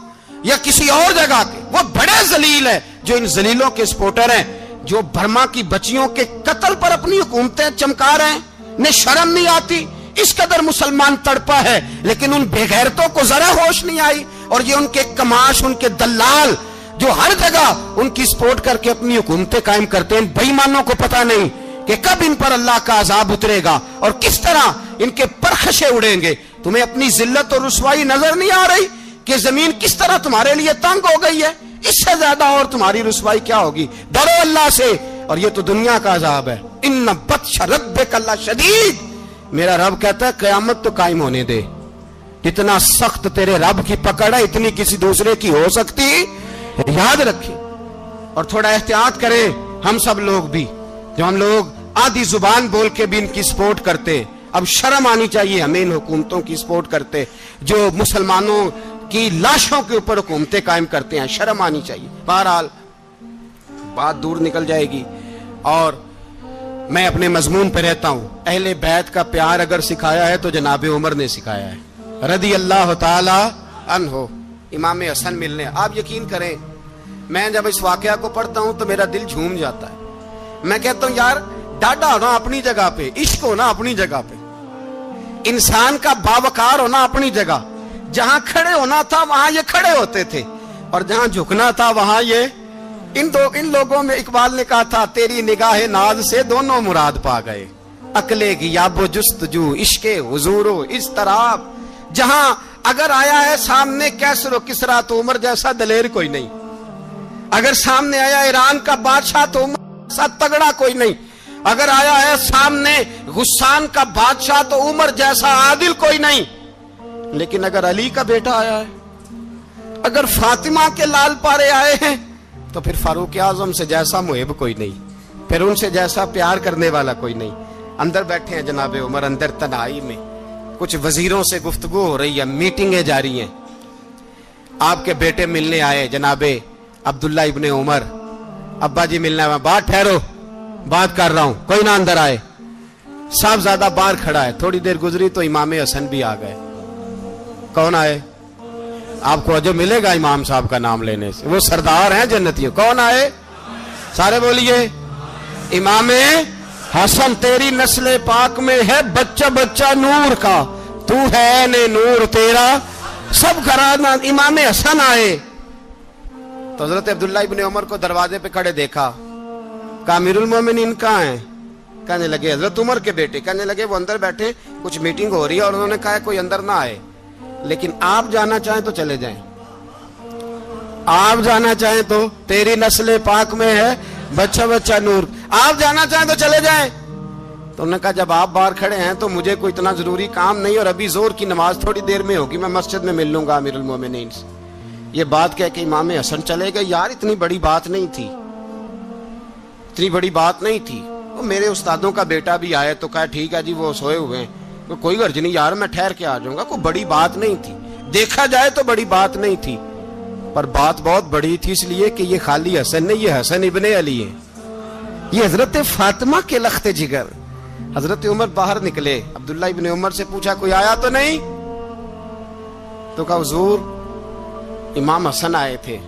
یا کسی اور جگہ کے, وہ بڑے ذلیل ہیں جو ان ذلیلوں کے سپورٹر ہیں, جو برما کی بچیوں کے قتل پر اپنی حکومتیں چمکا رہے ہیں. انہیں شرم نہیں آتی. اس قدر مسلمان تڑپا ہے, لیکن ان بے غیرتوں کو ذرا ہوش نہیں آئی. اور یہ ان کے کماش, ان کے دلال جو ہر جگہ ان کی سپورٹ کر کے اپنی حکومتیں قائم کرتے ہیں, بے ایمانوں کو پتہ نہیں کہ کب ان پر اللہ کا عذاب اترے گا اور کس طرح ان کے پرخشے اڑیں گے. تمہیں اپنی ذلت اور رسوائی نظر نہیں آ رہی کہ زمین کس طرح تمہارے لیے تنگ ہو گئی ہے؟ اس سے زیادہ اور تمہاری رسوائی کیا ہوگی؟ ڈرو اللہ سے. اور یہ تو دنیا کا عذاب ہے. ان بطش ربک لشدید. میرا رب کہتا ہے قیامت تو قائم ہونے دے. جتنا سخت تیرے رب کی پکڑ ہے اتنی کسی دوسرے کی ہو سکتی, یاد رکھیں. اور تھوڑا احتیاط کریں ہم سب لوگ بھی, جو ہم لوگ آدھی زبان بول کے بھی ان کی سپورٹ کرتے. اب شرم آنی چاہیے ہمیں ان حکومتوں کی سپورٹ کرتے جو مسلمانوں کی لاشوں کے اوپر حکومتیں قائم کرتے ہیں. شرم آنی چاہیے. بہرحال بات دور نکل جائے گی اور میں اپنے مضمون پہ رہتا ہوں. اہل بیت کا پیار اگر سکھایا ہے تو جناب عمر نے سکھایا ہے رضی اللہ تعالی عنہ. امام حسن ملنے, آپ یقین کریں میں جب اس واقعہ کو پڑھتا ہوں تو میرا دل جھوم جاتا ہے. میں کہتا ہوں یار ڈاڈا ہونا اپنی جگہ پہ, عشق ہونا اپنی جگہ پہ, انسان کا باوقار ہونا اپنی جگہ. جہاں کھڑے ہونا تھا وہاں یہ کھڑے ہوتے تھے, اور جہاں جھکنا تھا وہاں یہ. ان لوگوں میں اقبال نے کہا تھا تیری نگاہ ناز سے دونوں مراد پا گئے, عقلے کی یاب و جستجو, عشق حضور و اضطراب. جہاں اگر آیا ہے سامنے کیسر و کسرا تو عمر جیسا دلیر کوئی نہیں. اگر سامنے آیا ایران کا بادشاہ تو عمر جیسا تگڑا کوئی نہیں. اگر آیا ہے سامنے غسان کا بادشاہ تو عمر جیسا عادل کوئی نہیں. لیکن اگر علی کا بیٹا آیا ہے, اگر فاطمہ کے لال پارے آئے ہیں, تو پھر فاروق اعظم سے جیسا محب کوئی نہیں, پھر ان سے جیسا پیار کرنے والا کوئی نہیں. اندر بیٹھے ہیں جناب عمر, اندر تنہائی میں کچھ وزیروں سے گفتگو ہو رہی ہے, میٹنگیں جاری ہیں. آپ کے بیٹے ملنے آئے جناب عبداللہ ابن عمر. ابا جی ملنا ہے. بات ٹھہرو, بات کر رہا ہوں, کوئی نہ اندر آئے. صاحب زیادہ باہر کھڑا ہے. تھوڑی دیر گزری تو امام حسن بھی آ گئے. کون آئے؟ آپ کو جو ملے گا امام صاحب کا نام لینے سے, وہ سردار ہیں جنتیوں. کون آئے؟ سارے بولیے. امام حسن تیری نسل پاک میں ہے بچہ بچہ نور کا, تو ہے نے نور تیرا سب گھرانہ. امام حسن آئے تو حضرت عبداللہ ابن عمر کو دروازے پہ کھڑے دیکھا. کہا امیر المومنین کہاں ہیں؟ کہنے لگے حضرت عمر کے بیٹے. کہنے لگے وہ اندر بیٹھے, کچھ میٹنگ ہو رہی ہے, اور انہوں نے کہا کوئی اندر نہ آئے, لیکن آپ جانا چاہیں تو چلے جائیں. آپ جانا چاہیں تو, تیری نسل پاک میں ہے بچہ بچہ نور, آپ جانا چاہیں تو چلے جائیں. تو انہوں نے کہا جب آپ باہر کھڑے ہیں تو مجھے کوئی اتنا ضروری کام نہیں, اور ابھی زور کی نماز تھوڑی دیر میں ہوگی, میں مسجد میں مل لوں گا امیر المومنین سے. یہ بات کہہ کہ امام حسن چلے گئے. یار اتنی بڑی بات نہیں تھی, اتنی بڑی بات نہیں تھی. وہ میرے استادوں کا بیٹا بھی آئے تو کہا ٹھیک ہے جی وہ سوئے ہوئے ہیں, کوئی غرض نہیں یار, میں ٹھہر کے آ جاؤں گا. کوئی بڑی بات نہیں تھی, دیکھا جائے تو بڑی بات نہیں تھی, پر بات بہت بڑی تھی اس لیے کہ یہ خالی حسن نہیں, یہ حسن ابن علی ہے, یہ حضرت فاطمہ کے لخت جگر. حضرت عمر باہر نکلے. عبداللہ ابن عمر سے پوچھا کوئی آیا تو نہیں؟ تو کہا حضور امام حسن آئے تھے.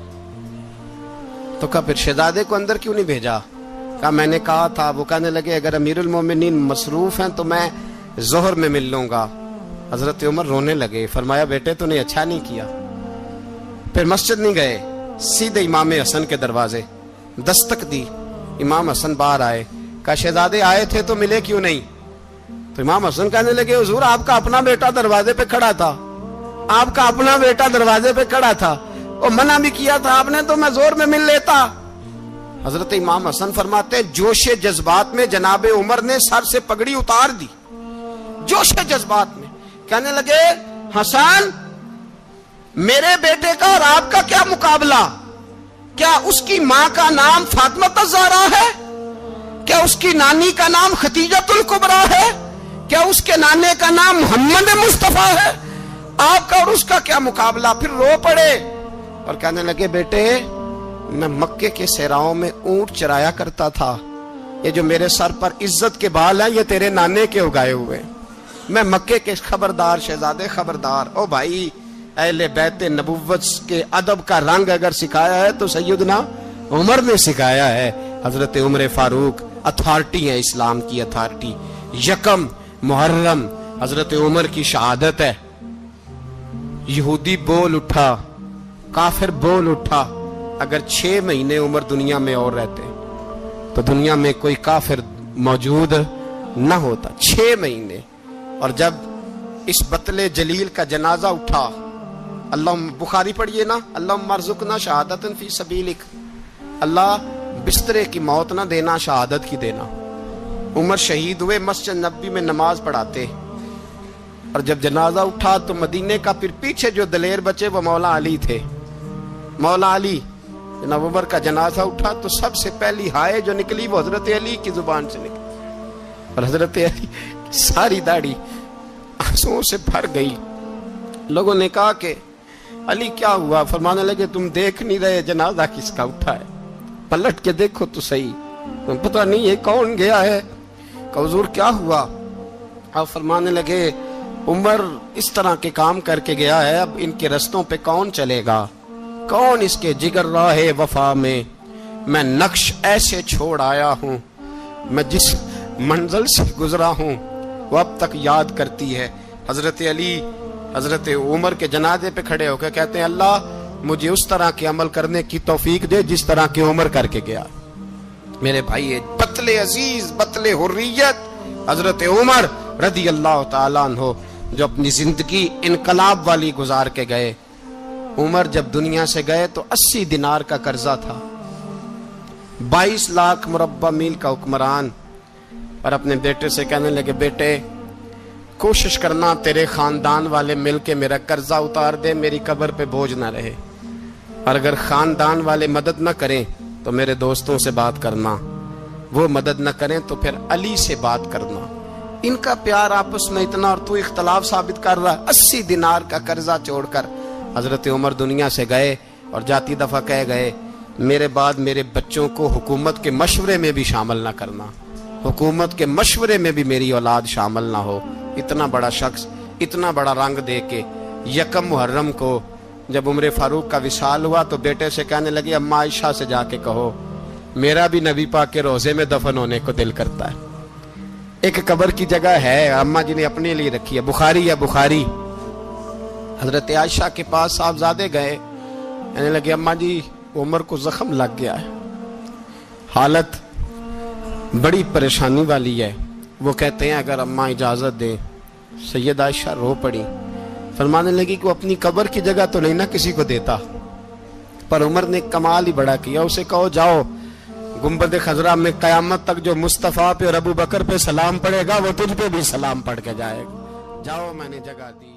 تو کہا پھر شہزادے کو اندر کیوں نہیں بھیجا؟ کہا میں نے کہا تھا. وہ کہنے لگے اگر امیر المومنین مصروف ہیں تو میں ظہر میں مل لوں گا۔ حضرت عمر رونے لگے، فرمایا بیٹے تو نے اچھا نہیں کیا۔ پھر مسجد نہیں گئے، سیدھے امام حسن کے دروازے دستک دی۔ امام حسن باہر آئے، کہا شہزادے آئے تھے تو ملے کیوں نہیں؟ تو امام حسن کہنے لگے حضور آپ کا اپنا بیٹا دروازے پہ کھڑا تھا، آپ کا اپنا بیٹا دروازے پہ کھڑا تھا، وہ منع بھی کیا تھا آپ نے تو میں زور میں مل لیتا۔ حضرت امام حسن فرماتے جوش جذبات میں جناب عمر نے سر سے پگڑی اتار دی، جوش جذبات میں کہنے لگے حسن میرے بیٹے کا اور آپ کا کیا مقابلہ؟ کیا اس کی ماں کا نام فاطمہ الزہرا ہے؟ کیا اس کی نانی کا نام خدیجہ الکبریٰ ہے؟ کیا اس کے نانے کا نام محمد مصطفیٰ ہے؟ آپ کا اور اس کا کیا مقابلہ؟ پھر رو پڑے اور کہنے لگے بیٹے میں مکے کے صحراؤں میں اونٹ چرایا کرتا تھا، یہ جو میرے سر پر عزت کے بال ہیں یہ تیرے نانے کے اگائے ہوئے، میں مکے کے خبردار شہزادے خبردار۔ او بھائی اہل بیت نبوت کے ادب کا رنگ اگر سکھایا ہے تو سیدنا عمر نے سکھایا ہے۔ حضرت عمر فاروق اتھارٹی ہے، اسلام کی اتھارٹی۔ یکم محرم حضرت عمر کی شہادت ہے۔ یہودی بول اٹھا، کافر بول اٹھا، اگر 6 مہینے عمر دنیا میں اور رہتے تو دنیا میں کوئی کافر موجود نہ ہوتا۔ 6 مہینے۔ اور جب اس بطل جلیل کا جنازہ اٹھا، اللہ بخاری پڑھیے نا، اللہم ارزقنا شہادت فی سبیلک، اللہ بسترے کی موت نہ دینا، شہادت کی دینا۔ عمر شہید ہوئے، مسجد نبوی میں نماز پڑھاتے، اور جب جنازہ اٹھا تو مدینے کا پھر پیچھے جو دلیر بچے وہ مولا علی تھے۔ مولا علی جناب عمر کا جنازہ اٹھا تو سب سے پہلی ہائے جو نکلی وہ حضرت علی کی زبان سے نکلی، اور حضرت علی ساری داڑھی آنسوؤں سے بھر گئی۔ لوگوں نے کہا کہ علی کیا ہوا؟ فرمانے لگے تم دیکھ نہیں رہے جنازہ کس کا اٹھا ہے، پلٹ کے دیکھو تو صحیح، تم پتہ نہیں یہ کون گیا ہے؟ کہ حضور کیا ہوا؟ آپ فرمانے لگے عمر اس طرح کے کام کر کے گیا ہے، اب ان کے رستوں پہ کون چلے گا؟ کون اس کے جگر راہ وفا میں نقش ایسے چھوڑ آیا ہوں، میں جس منزل سے گزرا ہوں وہ اب تک یاد کرتی ہے۔ حضرت علی حضرت عمر کے جنازے پہ کھڑے ہو کے کہتے ہیں اللہ مجھے اس طرح کے عمل کرنے کی توفیق دے جس طرح کی عمر کر کے گیا۔ میرے بھائی بطل عزیز، بطل حریت حضرت عمر رضی اللہ تعالیٰ عنہ جو اپنی زندگی انقلاب والی گزار کے گئے۔ عمر جب دنیا سے گئے تو 80 دینار کا قرضہ تھا، 22 لاکھ مربع میل کا حکمران، اور اپنے بیٹے سے کہنے لگے بیٹے کوشش کرنا تیرے خاندان والے مل کے میرا قرضہ اتار دے، میری قبر پہ بوجھ نہ رہے، اور اگر خاندان والے مدد نہ کریں تو میرے دوستوں سے بات کرنا، وہ مدد نہ کریں تو پھر علی سے بات کرنا۔ ان کا پیار آپس میں اتنا اور تو اختلاف ثابت کر رہا ہے۔ 80 دینار کا قرضہ چھوڑ کر حضرت عمر دنیا سے گئے، اور جاتی دفعہ کہہ گئے میرے بعد میرے بچوں کو حکومت کے مشورے میں بھی شامل نہ کرنا، حکومت کے مشورے میں بھی میری اولاد شامل نہ ہو۔ اتنا بڑا شخص اتنا بڑا رنگ دے کے یکم محرم کو جب عمر فاروق کا وصال ہوا تو بیٹے سے کہنے لگے اماں عائشہ سے جا کے کہو میرا بھی نبی پاک کے روزے میں دفن ہونے کو دل کرتا ہے۔ ایک قبر کی جگہ ہے اماں جی نے اپنے لیے رکھی ہے، بخاری ہے بخاری۔ حضرت عائشہ کے پاس صاحبزادے گئے، کہنے لگے اماں جی عمر کو زخم لگ گیا ہے، حالت بڑی پریشانی والی ہے۔ وہ کہتے ہیں اگر اماں اجازت دیں۔ سید عائشہ رو پڑی، فرمانے لگی کہ وہ اپنی قبر کی جگہ تو نہیں نہ کسی کو دیتا، پر عمر نے کمال ہی بڑا کیا، اسے کہو جاؤ گنبد خضرا میں قیامت تک جو مصطفیٰ پہ اور ابو بکر پہ سلام پڑے گا وہ تجھ پہ بھی سلام پڑھ کے جائے گا، جاؤ میں نے جگہ دی۔